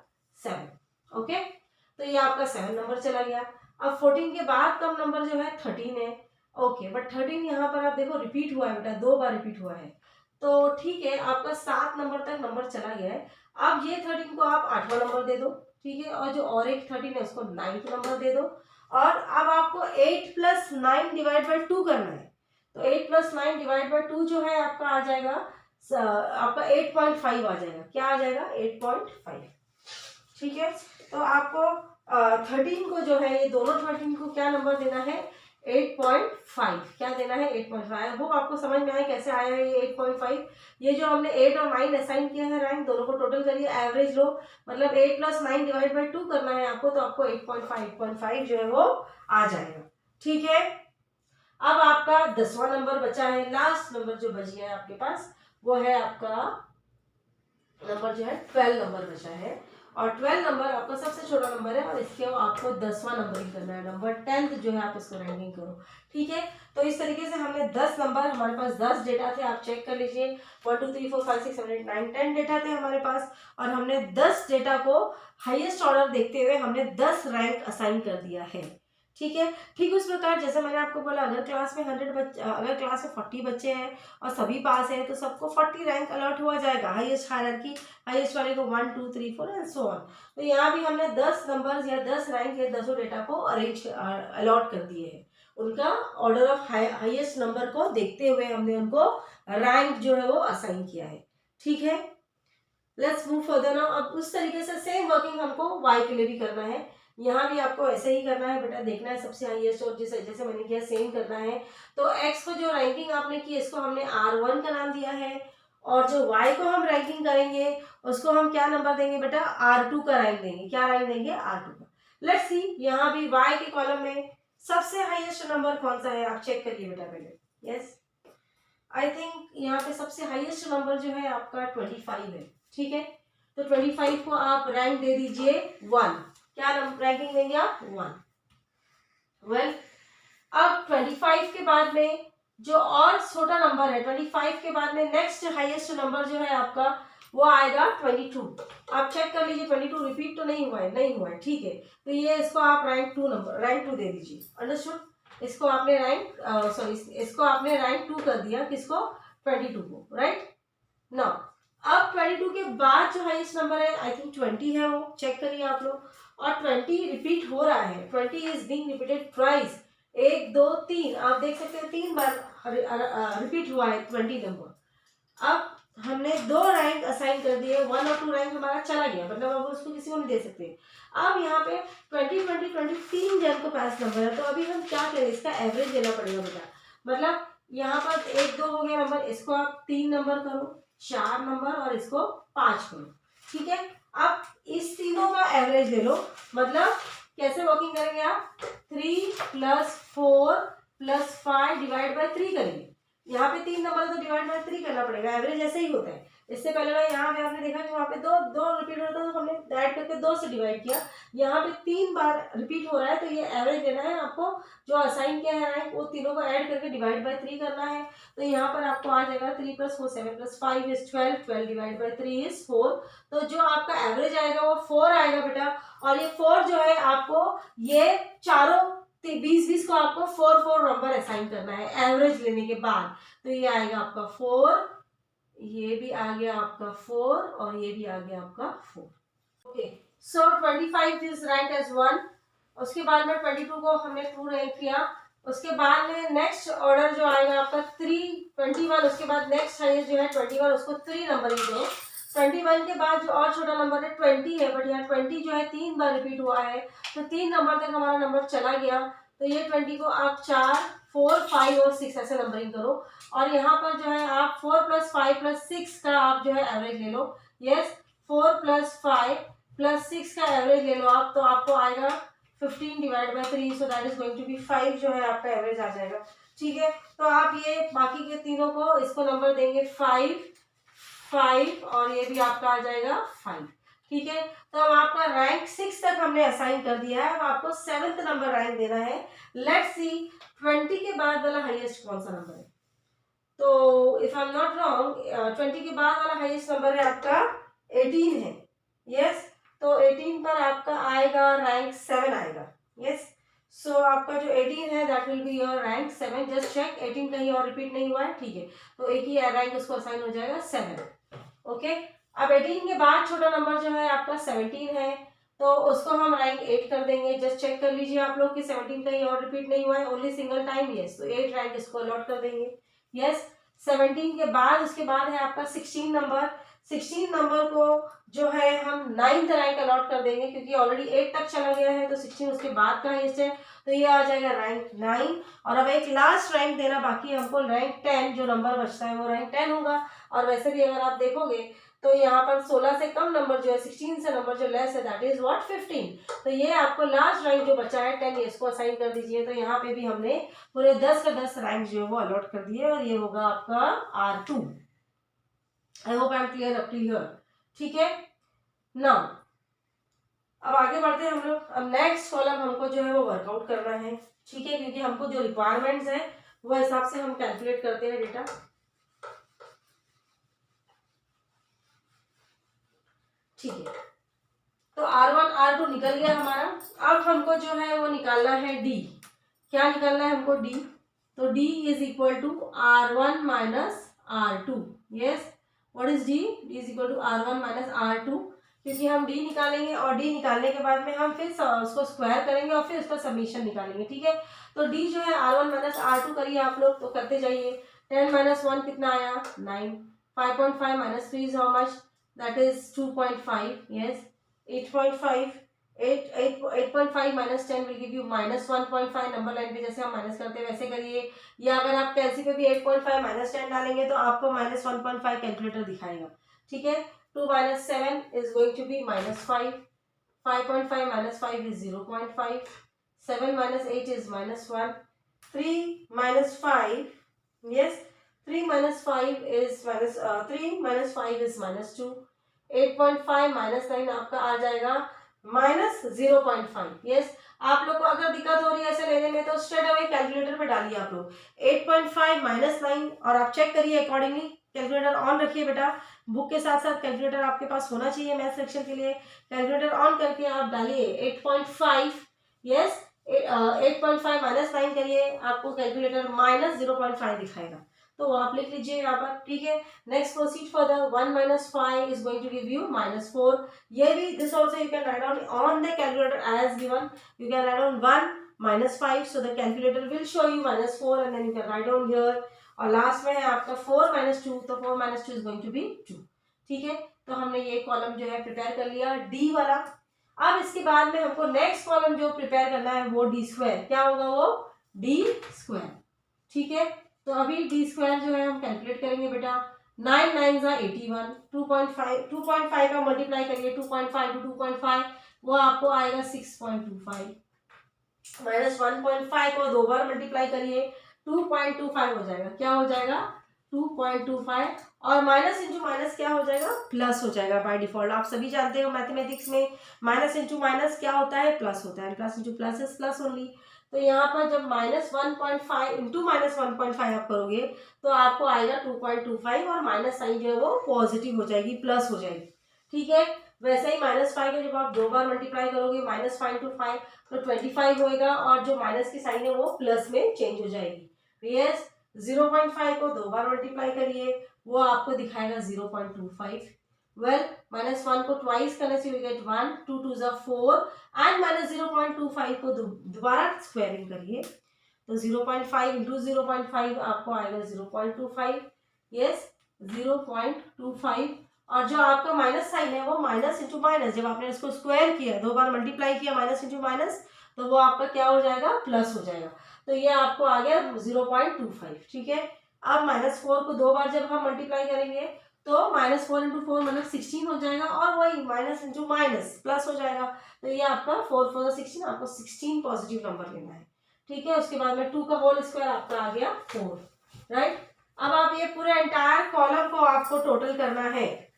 7। ओके, तो ये आपका 7 नंबर चला गया। अब 14 के बाद कम नंबर जो है 13 है। ओके, बट 13 यहाँ पर आप देखो रिपीट हुआ है बेटा, 2 बार रिपीट हुआ है। तो ठीक है, आपका 7 नंबर तक नंबर चला गया है। अब ये 13 को आप 8वां नंबर दे दो। ठीक है, और जो और एक 13 है उसको 9th नंबर दे दो। और अब आपको 8 + 9 डिवाइड बाई 2 करना है। तो 8 + 9 डिवाइड बाई 2 जो है आपका आ जाएगा, आपका 8.5 आ जाएगा। क्या आ जाएगा? 8.5। ठीक है, तो आपको 13 को जो है, ये दोनों 13 को क्या नंबर देना है? 8.5। क्या देना है? 8.5। वो आपको समझ में आया कैसे आया है ये 8.5? ये जो हमने 8 और 9 असाइन किया है रैंक, दोनों को टोटल करिए, एवरेज लो, मतलब 8 + 9 डिवाइड बाई 2 करना है आपको, तो आपको 8.5 जो है वो आ जाएगा। ठीक है, अब आपका 10वां नंबर बचा है, लास्ट नंबर जो बच गया है आपके पास, वो है आपका नंबर जो है 12 नंबर बचा है। और 12 नंबर आपका सबसे छोटा नंबर है और इसके आपको 10वां नंबर ही करना है, नंबर 10th जो है आप इसको रैंकिंग करो। ठीक है, तो इस तरीके से हमने 10 नंबर, हमारे पास 10 डेटा थे, आप चेक कर लीजिए। 1 2 3 4 5 6 7 8 9 10 डेटा थे हमारे पास, और हमने 10 डेटा को हाईएस्ट ऑर्डर देखते हुए हमने 10 रैंक असाइन कर दिया है। ठीक है, ठीक उस प्रकार जैसे मैंने आपको बोला, अगर क्लास में 100 बच्चे, अगर क्लास में 40 बच्चे हैं और सभी पास हैं तो सबको 40 रैंक अलॉट हुआ जाएगा। हाईएस्ट हायरार्की, हाईएस्ट वाले को 1 2 3 4 एंड सो ऑन। तो यहाँ भी हमने 10 नंबर्स या 10 रैंक या 10 डेटा को अरेंज अलॉट कर दिए हैं। उनका ऑर्डर ऑफ हाईएस्ट नंबर को देखते हुए हमने उनको रैंक जो है वो असाइन किया है। ठीक है, लेट्स मूव फर्दर नाउ। अब उस तरीके से सेम वर्किंग हमको वाई के लिए भी करना है। यहाँ भी आपको ऐसे ही करना है बेटा, देखना है सबसे हाईएस्ट, और जैसे जैसे मैंने किया सेम करना है। तो एक्स को जो रैंकिंग आपने की इसको हमने R1 का नाम दिया है, और जो y को हम रैंकिंग करेंगे उसको हम क्या नंबर देंगे बेटा? R2 का रैंक देंगे। क्या रैंक देंगे? R2 का। लेट्स सी, यहाँ भी y के कॉलम में सबसे हाईएस्ट नंबर कौन सा है? आप चेक करिए बेटा पहले। यस, आई थिंक यहाँ पे सबसे हाईएस्ट नंबर जो है आपका 25 है। ठीक है, तो 25 को आप रैंक दे दीजिए 1। क्या रैंकिंग देंगे आप? 1। वेल, अब 25 के बाद में जो और छोटा नंबर है, 25 के बाद में नेक्स्ट हाईएस्ट नंबर जो है आपका वो आएगा 22। आप चेक कर लीजिए 22 रिपीट तो नहीं हुआ है, नहीं हुआ है। ठीक है, तो ये इसको आप रैंक 2 दे दीजिए। अंडरस्टूड? इसको आपने इसको आपने रैंक 2 कर दिया, किसको? 22 को, राइट नाउ। अब 22 के बाद जो हाईएस्ट नंबर है आई थिंक 20 है, वो चेक करिए आप लोग। और 20 रिपीट हो रहा है, 20 इज बीइंग रिपीटेड ट्वाइस। 1 2 3 आप देख सकते हैं 3 बार रिपीट हुआ है 20 नंबर। अब हमने 2 रैंक असाइन कर दिए, 1 और 2 रैंक हमारा चला गया, मतलब अब उसको किसी को नहीं दे सकते। अब यहाँ पे 20 20 20 3 जन को पास नंबर है, तो अभी हम क्या करें, इसका एवरेज लेना पड़ेगा बेटा। मतलब यहाँ पर 1 2 हो गया नंबर, इसको आप 3 नंबर करो, 4 नंबर और इसको 5 करो, ठीक है। अब इस तीनों का एवरेज ले लो, मतलब कैसे वर्किंग करेंगे आप, 3 + 4 + 5 डिवाइड बाय 3 करेंगे। यहाँ पे 3 नंबर तो डिवाइड बाय 3 करना पड़ेगा, एवरेज ऐसे ही होता है। इससे पहले ना यहाँ पे आपने देखा कि वहाँ पे दो दो रिपीट होता है, तो हमने ऐड करके 2 से डिवाइड किया। यहाँ पे 3 बार रिपीट हो रहा है, तो ये एवरेज लेना है आपको, जो असाइन किया है रैंक, वो तीनों को ऐड करके डिवाइड बाय 3 करना है। तो यहाँ पर आपको आ जाएगा 3 + 4 7 + 5 is 12, 12 डिवाइड बाय 3 is 4। तो जो आपका एवरेज आएगा वो 4 आएगा बेटा। और ये 4 जो है आपको, ये चारों 20 को आपको 4 4 नंबर असाइन करना है एवरेज लेने के बाद। तो ये आएगा आपका 4, ये भी आ गया आपका 4 और ये भी आ गया आपका 4। Okay, so 25 is rank as 1। उसके बाद में 22 को हमने 2 रैंक किया। उसके बाद में नेक्स्ट ऑर्डर जो आएगा आपका 21, उसके बाद नेक्स्ट हाईएस्ट जो है 21, उसको 3 नंबर ही दो। 21 के बाद जो और छोटा नंबर है 20 है, बट यहाँ 20 जो है 3 बार रिपीट हुआ है, तो 3 नंबर तक हमारा नंबर चला गया। तो ये 20 को आप 4 4 5 और 6 ऐसे नंबरिंग करो। और यहाँ पर जो है आप 4 + 5 + 6 का आप जो है एवरेज ले लो। यस, 4 + 5 + 6 का एवरेज ले लो आप, तो आपको आएगा 15 divide by 3, so that is going to be 5 जो है आपका एवरेज आ जाएगा, ठीक है। तो आप ये बाकी के तीनों को इसको नंबर देंगे 5 5 और ये भी आपका आ जाएगा 5, ठीक है। तो अब आपका रैंक 6 तक हमने असाइन कर दिया है, अब आपको 7th नंबर रैंक देना है। लेट्स सी 20 के बाद वाला हाईएस्ट कौन सा नंबर है। तो if I am not wrong 20 के बाद वाला हाईएस्ट नंबर है आपका 18 है। यस, तो 18 पर आपका आएगा रैंक 7 आएगा। यस, सो आपका जो 18 है that will be your rank 7। Just check 18 कहीं और रिपीट नहीं हुआ है, ठीक है। तो एक ही रैंक उसको असाइन हो जाएगा 7। ओके, अब 18 के बाद छोटा नंबर जो है आपका 17 है, तो उसको हम रैंक 8 कर देंगे। जस्ट चेक कर लीजिए आप लोग कि 17 कहीं और रिपीट नहीं हुआ है, ओनली सिंगल टाइम। यस, तो 8 रैंक इसको अलॉट कर देंगे। यस, 17 के बाद उसके बाद है आपका 16 नंबर। 16 नंबर को जो है हम 9th रैंक अलॉट कर देंगे, क्योंकि ऑलरेडी 8 तक चला गया है, तो 16 उसके बाद का हाईएस्ट है, तो ये आ जाएगा रैंक 9। और अब एक लास्ट रैंक देना बाकी है हमको, रैंक 10। जो नंबर बचता है वो रैंक 10 होगा। और वैसे भी अगर आप देखोगे तो यहाँ पर 16 से कम नंबर जो है, 16 से नंबर जो लेस है, दैट इज व्हाट 15। तो ये आपको लास्ट रैंक जो बचा है 10, इसको असाइन कर दीजिए। तो यहाँ पे भी हमने पूरे 10 का 10 रैंक जो है वो अलॉट कर दिए, और ये होगा आपका R2। I hope I am clear up to here, ठीक है। नाउ अब आगे बढ़ते हैं हम लोग। अब नेक्स्ट कॉलम हमको जो है वो वर्कआउट करना है, ठीक है, क्योंकि हमको जो रिक्वायरमेंट्स है वो हिसाब से हम कैलकुलेट करते हैं डेटा, ठीक है। तो R1 R2 निकल गया हमारा। अब हमको जो है वो निकालना है D। क्या निकालना है हमको? D। तो D is equal to R1 minus R2। Yes, what is D? D is equal to R1 minus R2, क्योंकि हम D निकालेंगे और D निकालने के बाद में हम फिर उसको स्क्वायर करेंगे और फिर उसका समीशन निकालेंगे, ठीक है। तो D जो है R1 माइनस R2 करिए आप लोग, तो करते जाइए। 10 - 1 कितना आया? 9। 5.5 - 3 is how much? That is 2.5. Yes, 8.5. 8.5 minus 10 will give you -1.5। Number line पे जैसे हम माइनस करते हैं वैसे करिए, या अगर आप कैलसी पे भी 8.5 - 10 डालेंगे तो आपको -1.5 कैलकुलेटर दिखाएगा, ठीक है। 2 - 7 is going to be -5। 5.5 - 5 is 0.5। 7 - 8 is -1। 3 - 5, yes, 3 - 5 is -3 - 5 is -2। 8.5 - 9 आपका आ जाएगा -0.5। यस, आप लोग को अगर दिक्कत हो रही है ऐसे लेने में तो स्ट्रेट अवे कैलकुलेटर पे डालिए आप लोग 8.5 - 9 और आप चेक करिए अकॉर्डिंगली। कैलकुलेटर ऑन रखिए बेटा, बुक के साथ साथ कैलकुलेटर आपके पास होना चाहिए मैथ सेक्शन के लिए। कैलकुलेटर ऑन करके आप डालिए 8.5। यस, 8.5 - 9 करिए, आपको कैलकुलेटर -0.5 दिखाएगा, तो आप लिख लीजिए यहाँ पर, ठीक है। Next proceed further. 1 - 5 is going to give you -4। ये भी this also you can write down on the calculator as given। You can write down 1 - 5, so the calculator will show you -4 and then you can write down here। और last में है आपका 4 - 2, तो 4 - 2 is going to B 2। ठीक है, तो हमने ये कॉलम जो है प्रिपेयर कर लिया डी वाला। अब इसके बाद में हमको नेक्स्ट कॉलम जो प्रिपेयर करना है वो डी स्क्वायर, क्या होगा वो डी स्क्वायर। ठीक है, तो अभी डी स्क्वायर जो है हम कैलकुलेट करेंगे बेटा। 9 9 ज़ा 81, 2.5 का मल्टीप्लाई करिए, 2.5 to 2.5 वो आपको आएगा 6.25, माइनस 1.5 को 2 बार मल्टीप्लाई करिए, 2.25 हो जाएगा, क्या हो जाएगा 2.25, और माइनस इंटू माइनस क्या हो जाएगा प्लस हो जाएगा बाय डिफॉल्ट। आप सभी जानते हो मैथमेटिक्स में माइनस इंटू माइनस क्या होता है, प्लस होता है, plus into plus is plus only. तो यहाँ पर जब -1.5 इंटू -1.5 आप करोगे तो आपको आएगा 2.25, और माइनस साइन जो है वो पॉजिटिव हो जाएगी, प्लस हो जाएगी। ठीक है, वैसे ही -5 को जब आप 2 बार मल्टीप्लाई करोगे -5 into 5 तो 25 होएगा, और जो माइनस की साइन है वो प्लस में चेंज हो जाएगी। यस, 0.5 को 2 बार मल्टीप्लाई करिए, वो आपको दिखाएगा 0.25। वेल, -1 को ट्वाइस करने से वी गेट 1, 2 2 ज़ा 4, एंड -0.25 को दोबारा स्क्वायरिंग करिए, तो 0.5 इंटू 0.5 आपको आएगा 0.25। यस, 0.25, और जो आपका माइनस साइन है वो माइनस इंटू माइनस, जब आपने इसको स्क्वायर किया, 2 बार मल्टीप्लाई किया माइनस इंटू माइनस, तो वो आपका क्या हो जाएगा प्लस हो जाएगा। तो ये आपको आ गया 0.25। ठीक है, अब -4 को 2 बार जब हम मल्टीप्लाई करेंगे तो -4 इंटू 4 मतलब 16 हो जाएगा, और वही माइनस इंटू माइनस प्लस हो जाएगा। तो ये आपका 4 4 16, आपको 16 पॉजिटिव नंबर लेना है। ठीक है, उसके बाद में 2 का होल स्क्वायर आपका आ गया 4, राइट। अब आप ये पूरे एंटायर कॉलम को आपको टोटल करना है।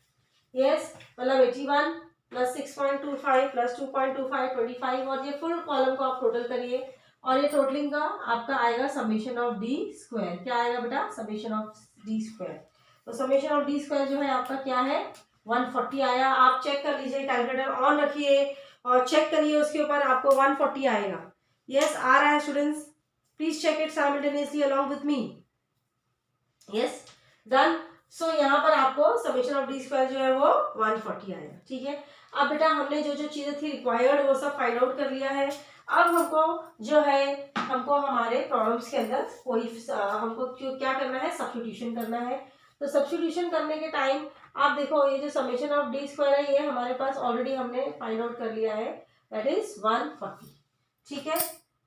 यस, मतलब 81 प्लस 6.25 प्लस 2.25 25, और ये फुल कॉलम को आप टोटल करिए, और ये टोटलिंग का आपका आएगा समेशन ऑफ डी स्क्वायर। क्या आएगा बेटा, समेशन ऑफ डी स्क्वायर। तो समेशन ऑफ डी स्क्वायर जो है आपका क्या है 140 आया। आप चेक कर लीजिए, कैलकुलेटर ऑन रखिए और चेक करिए, उसके ऊपर आपको 140 आएगा। यस, आ रहा है students, please check it simultaneously along with me. Yes, done. So यहाँ पर आपको समेशन ऑफ डी स्क्वायर जो है वो 140 आएगा। ठीक है, अब बेटा हमने जो जो चीजें थी रिक्वायर्ड वो सब फाइंड आउट कर लिया है। अब हमको जो है हमको हमारे प्रॉब्लम्स के अंदर कोई हमको क्या करना है, सब्स्टिट्यूशन करना है। तो सब्स्टिट्यूशन करने के टाइम आप देखो, ये जो समेशन ऑफ डी स्क्वायर है ये हमारे पास ऑलरेडी हमने फाइंड आउट कर लिया है, दैट इज 140। ठीक है,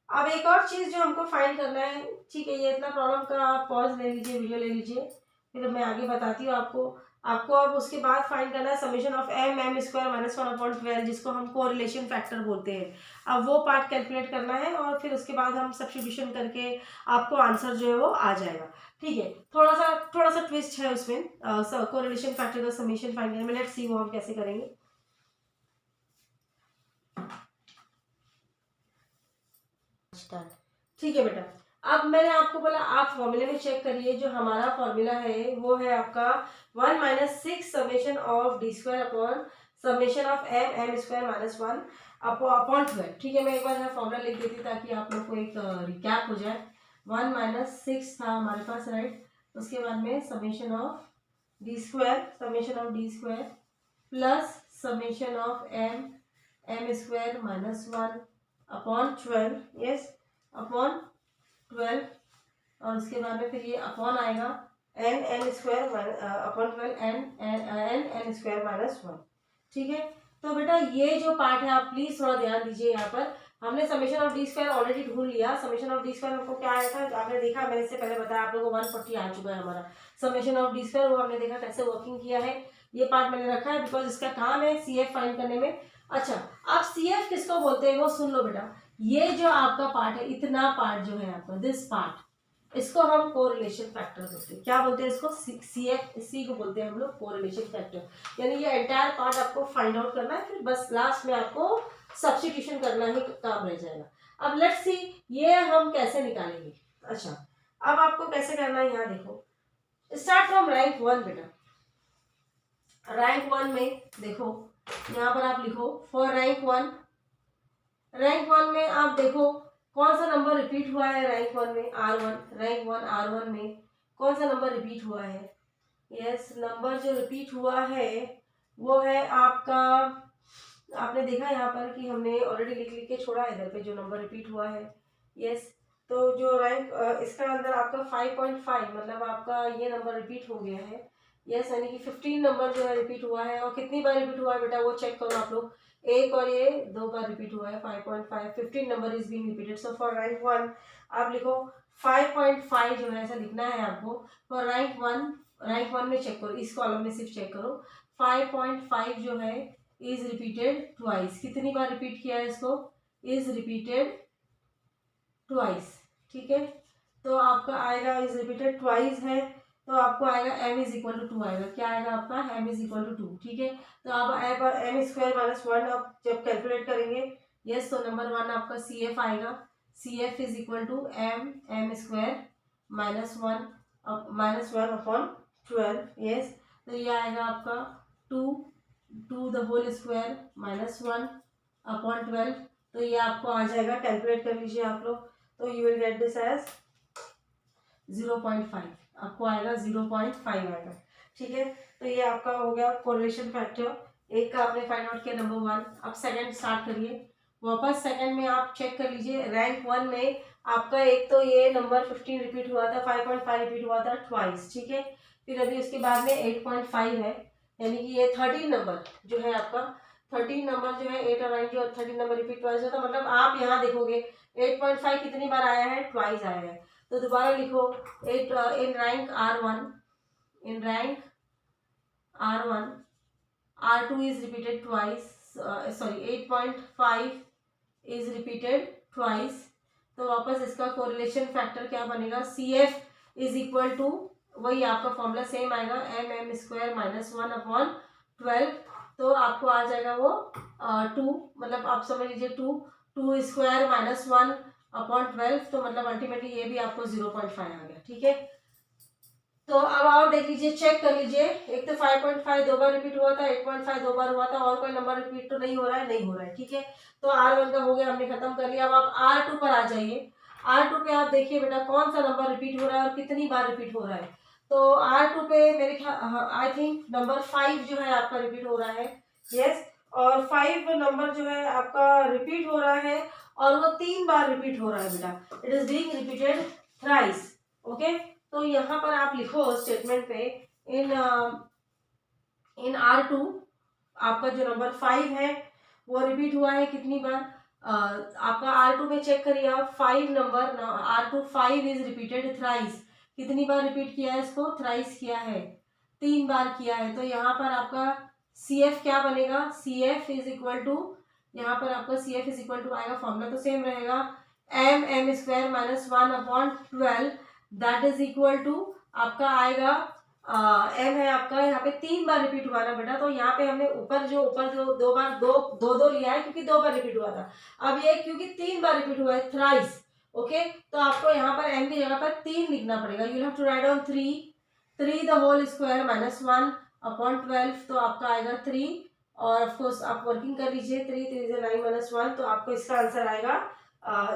अब एक और चीज जो हमको फाइंड करना है। ठीक है, ये इतना प्रॉब्लम का आप पॉज ले लीजिए, वीडियो ले लीजिए, फिर मैं आगे बताती हूँ आपको। अब उसके बाद फाइंड करना है समेशन ऑफ m स्क्वायर -1/12, जिसको हम कोरिलेशन फैक्टर बोलते हैं। अब वो पार्ट कैलकुलेट करना है, और फिर उसके बाद हम सब्स्टिट्यूशन करके आपको आंसर जो है वो आ जाएगा। ठीक है, थोड़ा सा ट्विस्ट है उसमें, कोरिलेशन फैक्टर का समेशन फाइंड करने में। लेट्स सी वो हम कैसे करेंगे। ठीक है बेटा, अब मैंने आपको बोला आप फॉर्मूले में चेक करिए, जो हमारा फॉर्मूला है वो है आपका 1 - 6 summation of d square upon summation of m square -1 upon 12। ठीक है, मैं एक बार यहाँ फॉर्मूला लिख देती ताकि आप लोग को एक रिकैप हो जाए। 1 - 6 था हमारे पास, राइट। उसके बाद में summation of d square plus summation of m square -1 upon 12। Yes, upon 12, और उसके बाद में फिर ये अपॉन आएगा n square upon 12 n square -1। ठीक है, तो बेटा ये जो पार्ट है आप प्लीज थोड़ा ध्यान दीजिए। यहाँ पर हमने summation of d square already ढूंढ लिया। समेशन ऑफ डी स्क्वायर हमको क्या आया था, आपने देखा, मैंने इससे पहले बताया आप लोगों को 140 आ चुका है हमारा समेशन ऑफ डी स्क्वायर। वो हमने देखा कैसे वर्किंग किया है, ये पार्ट मैंने रखा है बिकॉज इसका काम है CF फाइंड करने में। अच्छा, अब CF किसको बोलते हैं वो सुन लो बेटा। ये जो आपका पार्ट है, इतना पार्ट जो है आपका, दिस पार्ट, इसको हम कोरिलेशन फैक्टर बोलते हैं। क्या बोलते हैं इसको, सी को बोलते हैं हम लोग कोरिलेशन फैक्टर। यानी ये एंटायर पार्ट आपको फाइंड आउट करना है, फिर बस लास्ट में आपको सब्स्टिट्यूशन करना ही काम रह जाएगा। अब लेट्स सी ये हम कैसे निकालेंगे। अच्छा, अब आपको कैसे करना है, यहाँ देखो, स्टार्ट फ्रॉम रैंक 1 बेटा। रैंक 1 में देखो, यहाँ पर आप लिखो फॉर रैंक 1 में आप देखो कौन सा नंबर रिपीट हुआ है रैंक 1 में, R1। रैंक 1 R1 में कौन सा नंबर रिपीट हुआ है। यस, नंबर जो रिपीट हुआ है वो है आपका, आपने देखा यहाँ पर कि हमने ऑलरेडी लिख के छोड़ा है इधर पे जो नंबर रिपीट हुआ है। यस, तो जो रैंक इसका अंदर आपका 5.5 मतलब आपका ये नंबर रिपीट हो गया है। यस, यानी कि 15 नंबर जो है रिपीट हुआ है। और कितनी बार रिपीट हुआ है बेटा वो चेक करो आप लोग। एक और ये 2 बार रिपीट हुआ है। 5.5 15 number is being repeated. So for rank 1 आप लिखो 5.5 जो है ऐसा लिखना है आपको। फॉर रैंक 1 में चेक करो, इस कॉलम में सिर्फ चेक करो। 5.5 जो है इज रिपीटेड ट्वाइस। कितनी बार रिपीट किया है इसको? Is repeated twice. ठीक है, तो आपका आएगा इज रिपीटेड ट्वाइस है तो आपको आएगा m इज इक्वल टू 2 आएगा। क्या आएगा आपका? m is equal to 2। ठीक है, तो आप m स्क्वायर माइनस 1 आप जब कैलकुलेट करेंगे, यस, तो नंबर 1 आपका CF आएगा। CF is equal to m square minus 1 upon 12। Yes, तो ये आएगा आपका 2 the whole square minus 1 upon 12। तो ये आपको आ जाएगा, कैलकुलेट कर लीजिए आप लोग। तो you will get this as 0.5। आपको आएगा 0.5 आएगा। ठीक है, तो ये आपका हो गया कोरिलेशन फैक्टर। एक का आपने फाइंड आउट किया नंबर 1। अब सेकंड स्टार्ट करिए। वापस सेकंड में आप चेक कर लीजिए। रैंक 1 में आपका एक तो ये नंबर 15 रिपीट हुआ था, 5.5 रिपीट हुआ था ट्वाइस। ठीक है, फिर अभी उसके बाद में 8.5 है, यानी कि ये 13 नंबर जो है आपका 13 नंबर जो है 8 और 9 जो 13 नंबर रिपीट ट्वाइस होता है। मतलब आप यहाँ देखोगे 8.5 कितनी बार आया है? ट्वाइस आया है। तो दोबारा लिखो 8 in rank R1 R2 is repeated twice, sorry 8.5 is repeated twice। तो वापस इसका कोरिलेशन फैक्टर क्या बनेगा? CF इज इक्वल टू वही आपका फॉर्मूला सेम आएगा m स्क्वायर माइनस 1 अपॉन 12। तो आपको आ जाएगा वो 2, मतलब आप समझ लीजिए 2 स्क्वायर माइनस 1 अपॉन 12। तो मतलब अल्टीमेटली ये भी आपको 0.5 आ गया। ठीक है, तो अब आप देख लीजिए, चेक कर लीजिए। एक तो 5.5 दो बार रिपीट हुआ था, 8.5 दो बार हुआ था, और कोई नंबर रिपीट तो नहीं हो रहा है, नहीं हो रहा है। ठीक है, तो R1 का हो गया, हमने खत्म कर लिया। अब आप R2 पर आ जाइए। R2 पे आप देखिए बेटा कौन सा नंबर रिपीट हो रहा है और कितनी बार रिपीट हो रहा है। तो R2 पे मेरे ख्याल आई थिंक नंबर 5 जो है आपका रिपीट हो रहा है। यस, और 5 नंबर जो है आपका रिपीट हो रहा है और वो 3 बार रिपीट हो रहा है बेटा। It is being repeated thrice. Okay, तो यहाँ पर आप लिखो स्टेटमेंट पे इन R2 आपका जो नंबर 5 है वो रिपीट हुआ है कितनी बार? आपका R2 में चेक करिए आप। 5 number R2 5 is repeated thrice. कितनी बार रिपीट किया है इसको? थ्राइस किया है, 3 बार किया है। तो यहाँ पर आपका CF क्या बनेगा? CF इज इक्वल टू, यहाँ पर आपका CF इज इक्वल टू आएगा, फॉर्मूला तो सेम रहेगा, m square minus 1 upon 12 that is equal to आपका आएगा m है आपका यहाँ पे 3 बार रिपीट हुआ ना बेटा। तो यहाँ पे हमने ऊपर जो 2 लिया है क्योंकि 2 बार रिपीट हुआ था। अब ये क्योंकि 3 बार रिपीट हुआ है थ्राइस। ओके, तो आपको यहाँ पर m की जगह पर 3 लिखना पड़ेगा। You have to write down 3 the whole square minus 1 upon 12। तो आपका आएगा 3, और ऑफकोर्स आप वर्किंग कर लीजिए। 3 9 माइनस 1, तो आपको इसका आंसर आएगा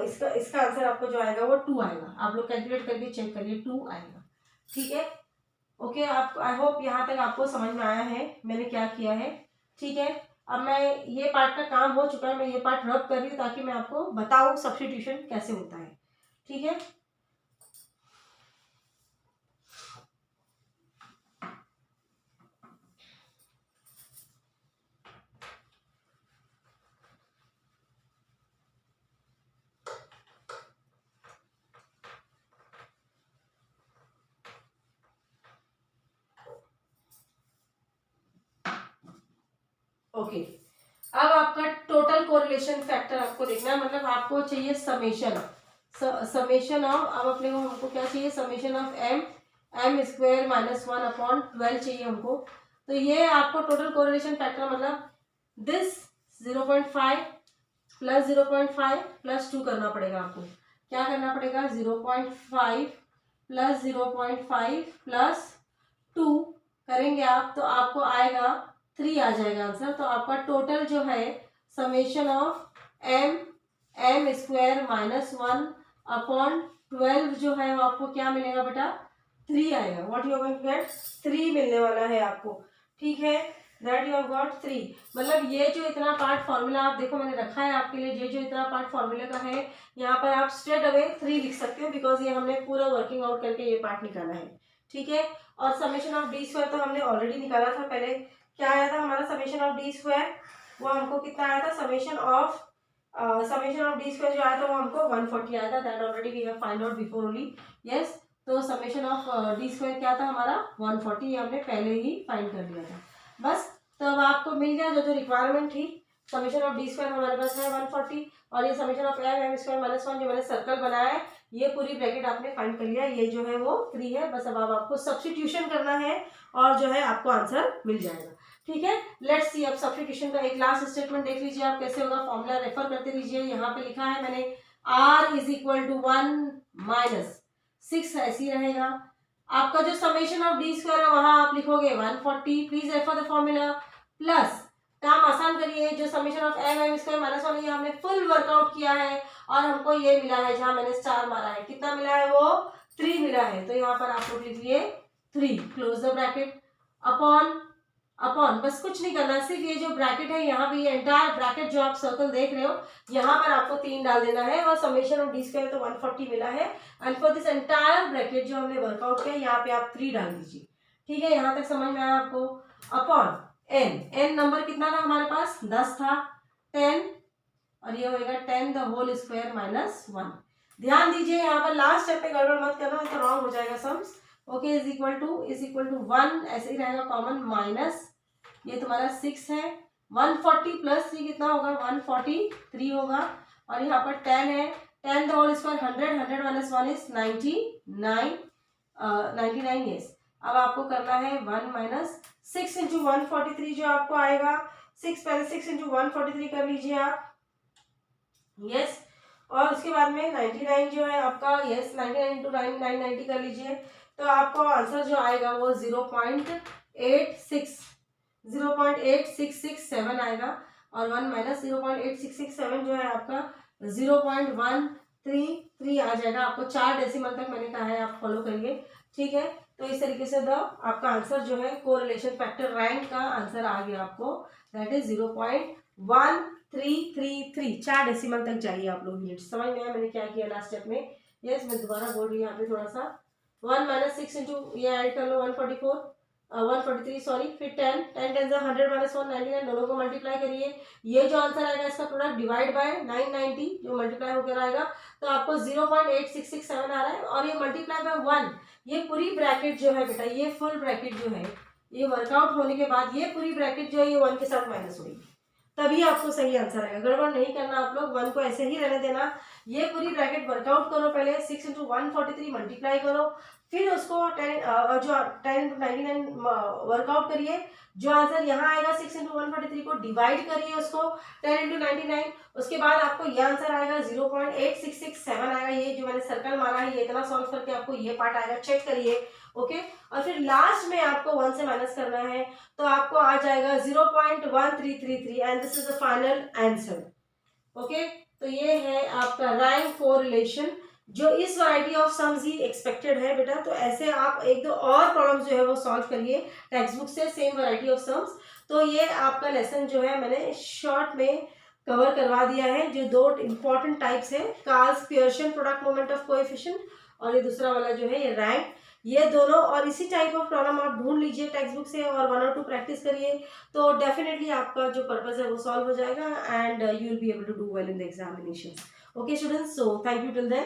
इसका आंसर आपको जो आएगा वो 2 आएगा। आप लोग कैलकुलेट करके चेक करिए, 2 आएगा। ठीक है, ओके, आप आई होप यहाँ तक आपको समझ में आया है मैंने क्या किया है। ठीक है, अब मैं ये पार्ट का काम हो चुका है, मैं ये पार्ट रब कर रही हूँ ताकि मैं आपको बताऊँ सब्स्टिट्यूशन कैसे होता है। ठीक है, ओके, अब आपका टोटल कोरिलेशन फैक्टर आपको देखना है, मतलब आपको चाहिए समेशन ऑफ, अब अपने को हमको क्या चाहिए? Summation of m square minus 1 upon 12 चाहिए हमको। तो ये आपको टोटल कोरिलेशन फैक्टर मतलब दिस 0.5 प्लस 0.5 प्लस 2 करना पड़ेगा आपको। क्या करना पड़ेगा? 0.5 प्लस 0.5 प्लस 2 करेंगे आप तो आपको आएगा 3 आ जाएगा आंसर। तो आपका टोटल जो है summation of m square minus 1 upon 12 जो है वो आपको क्या मिलेगा बेटा? 3 आएगा। What you are going to get? 3 मिलने वाला है आपको। ठीक है, दैट यू हैव गॉट 3। मतलब ये जो इतना पार्ट फॉर्मूला आप देखो मैंने रखा है आपके लिए, ये जो इतना पार्ट फॉर्मूले का है यहाँ पर आप स्ट्रेट अवे 3 लिख सकते हो, बिकॉज ये हमने पूरा वर्किंग आउट करके ये पार्ट निकाला है, ठीक है। और समेशन ऑफ डी स्क्वायर तो हमने ऑलरेडी निकाला था पहले। क्या आया था हमारा समेशन ऑफ डी स्क्वायर, वो हमको कितना आया था, समेशन ऑफ डी स्क्वायर जो आया था वो हमको 140 आया था। That already we have find out before only, yes. तो समेशन ऑफ डी स्क्वायर क्या था हमारा 140, ये हमने पहले ही फाइंड कर लिया था। बस, तो अब आपको मिल गया जो जो रिक्वायरमेंट थी। समेशन ऑफ डी स्क्वायर हमारे पास है 140, और ये summation of m square minus 1 जो मैंने सर्कल बनाया है, ये पूरी ब्रैकेट आपने फाइंड कर लिया। ये जो है वो 3 है। बस अब आपको सब्स्टिट्यूशन करना है और जो है आपको आंसर मिल जाएगा, ठीक है। लेट्स सी अब सब्स्टिट्यूशन का एक लास्ट स्टेटमेंट देख लीजिए आप कैसे होगा, फॉर्मूला रेफर करते रहिए। यहाँ पे लिखा है मैंने r is equal to 1 minus 6, ऐसे ही रहेगा। आपका जो समेशन ऑफ डी स्क्वायर है वहां आप लिखोगे 140, please refer the formula, plus काम आसान करिए, जो summation of m square minus 1 ये हमने फुल वर्कआउट किया है और हमको ये मिला है, जहां मैंने स्टार मारा है कितना मिला है, वो 3 मिला है। तो यहाँ पर आप लोग लिखिए 3, क्लोज द ब्रैकेट, अपॉन बस कुछ नहीं करना, सिर्फ ये जो ब्रैकेट है यहाँ पे ये एंटायर ब्रैकेट जो आप सर्कल देख रहे हो यहाँ पर आपको 3 डाल देना है, और समेशन ऑफ डी स्क्वायर तो 140 मिला है, and for this entire bracket जो हमने वर्कआउट किया यहाँ पे आप 3 डाल दीजिए, ठीक है। यहाँ तक समझ में आया आपको। अपॉन एन नंबर कितना था हमारे पास, 10 था, 10, और ये होगा 10 द होल स्क्वायर माइनस 1। ध्यान दीजिए यहाँ पर लास्ट स्टेप पे गड़बड़ मत करना, तो रॉन्ग हो जाएगा sums. Okay, is equal to 1 ऐसे ही रहेगा कॉमन, माइनस ये तुम्हारा 6 है, 140 प्लस 3 कितना होगा, 143 होगा, और यहाँ पर 10 है, 10 the whole square 100 minus 1 is 99 yes. अब आपको करना है 1 माइनस 6 इंटू 143 जो आपको आएगा 6, पहले 6 इंटू 143 कर लीजिए आप, यस। और उसके बाद में 99 जो है आपका, यस 99 इंटू 990 कर लीजिए, तो आपको आंसर जो आएगा वो 0.8667 आएगा, और 1 माइनस 0.8667 जो है आपका 0.133 आ जाएगा। आपको 4 डेसिमल तक मैंने कहा है, आप फॉलो करिए, ठीक है। तो इस तरीके से आपका आंसर जो है कोरिलेशन फैक्टर रैंक का आंसर आ गया आपको, दैट इज 0.1333, 4 डेसिमल तक जाइए आप लोग। यूनिट समझ में आया मैंने क्या किया लास्ट स्टेप में, यस। मैं दोबारा बोल रही हूँ यहाँ पे थोड़ा सा, 1 माइनस 6 इंटू ये ऐड कर लो 143 सॉरी, फिर 10 10 100 माइनस 199, दोनों को मल्टीप्लाई करिए, ये जो आंसर आएगा इसका प्रोडक्ट डिवाइड बाय 990 जो मल्टीप्लाई होकर आएगा, तो आपको 0.8667 आ रहा है, और ये मल्टीप्लाई बाय 1, ये पूरी ब्रैकेट जो है बेटा, ये फुल ब्रैकेट जो है, ये वर्कआउट होने के बाद ये पूरी ब्रैकेट जो है ये 1 के साथ माइनस होगी, तभी आपको सही आंसर आएगा। गड़बड़ नहीं करना आप लोग, 1 को ऐसे ही रहने देना। ये पूरी ब्रैकेट वर्कआउट करो, पहले 6 इंटू 143 मल्टीप्लाई करो, फिर उसको 10 जो 10 इंटू 99 वर्कआउट करिए, जो आंसर यहाँ आएगा 6 इंटू 143 को डिवाइड करिए उसको 10 इंटू 99, उसके बाद आपको ये आंसर आएगा 0.8667 आएगा। ये जो मैंने सर्कल मारा है ये इतना सॉल्व करके आपको ये पार्ट आएगा, चेक करिए, ओके। और फिर लास्ट में आपको 1 से माइनस करना है, तो आपको आ जाएगा 0.1333, and this is the final answer, okay. तो ये है आपका रैंक कोरिलेशन, जो इस variety of sums he expected है बेटा। तो ऐसे आप एक दो और प्रॉब्लम्स जो है वो सॉल्व करिए टेक्स्ट बुक से, सेम वैरायटी ऑफ सम्स। तो ये आपका लेसन जो है मैंने शॉर्ट में कवर करवा दिया है, जो 2 इंपॉर्टेंट टाइप्स है, Carl's Pearson product moment of coefficient, और ये दूसरा वाला जो है ये रैंक, ये दोनों। और इसी टाइप ऑफ प्रॉब्लम आप ढूंढ लीजिए टेक्स्ट बुक से, और 1 और 2 प्रैक्टिस करिए, तो डेफिनेटली आपका जो पर्पस है वो सॉल्व हो जाएगा, and you will be able to do well in the examination. Okay students, so thank you till then.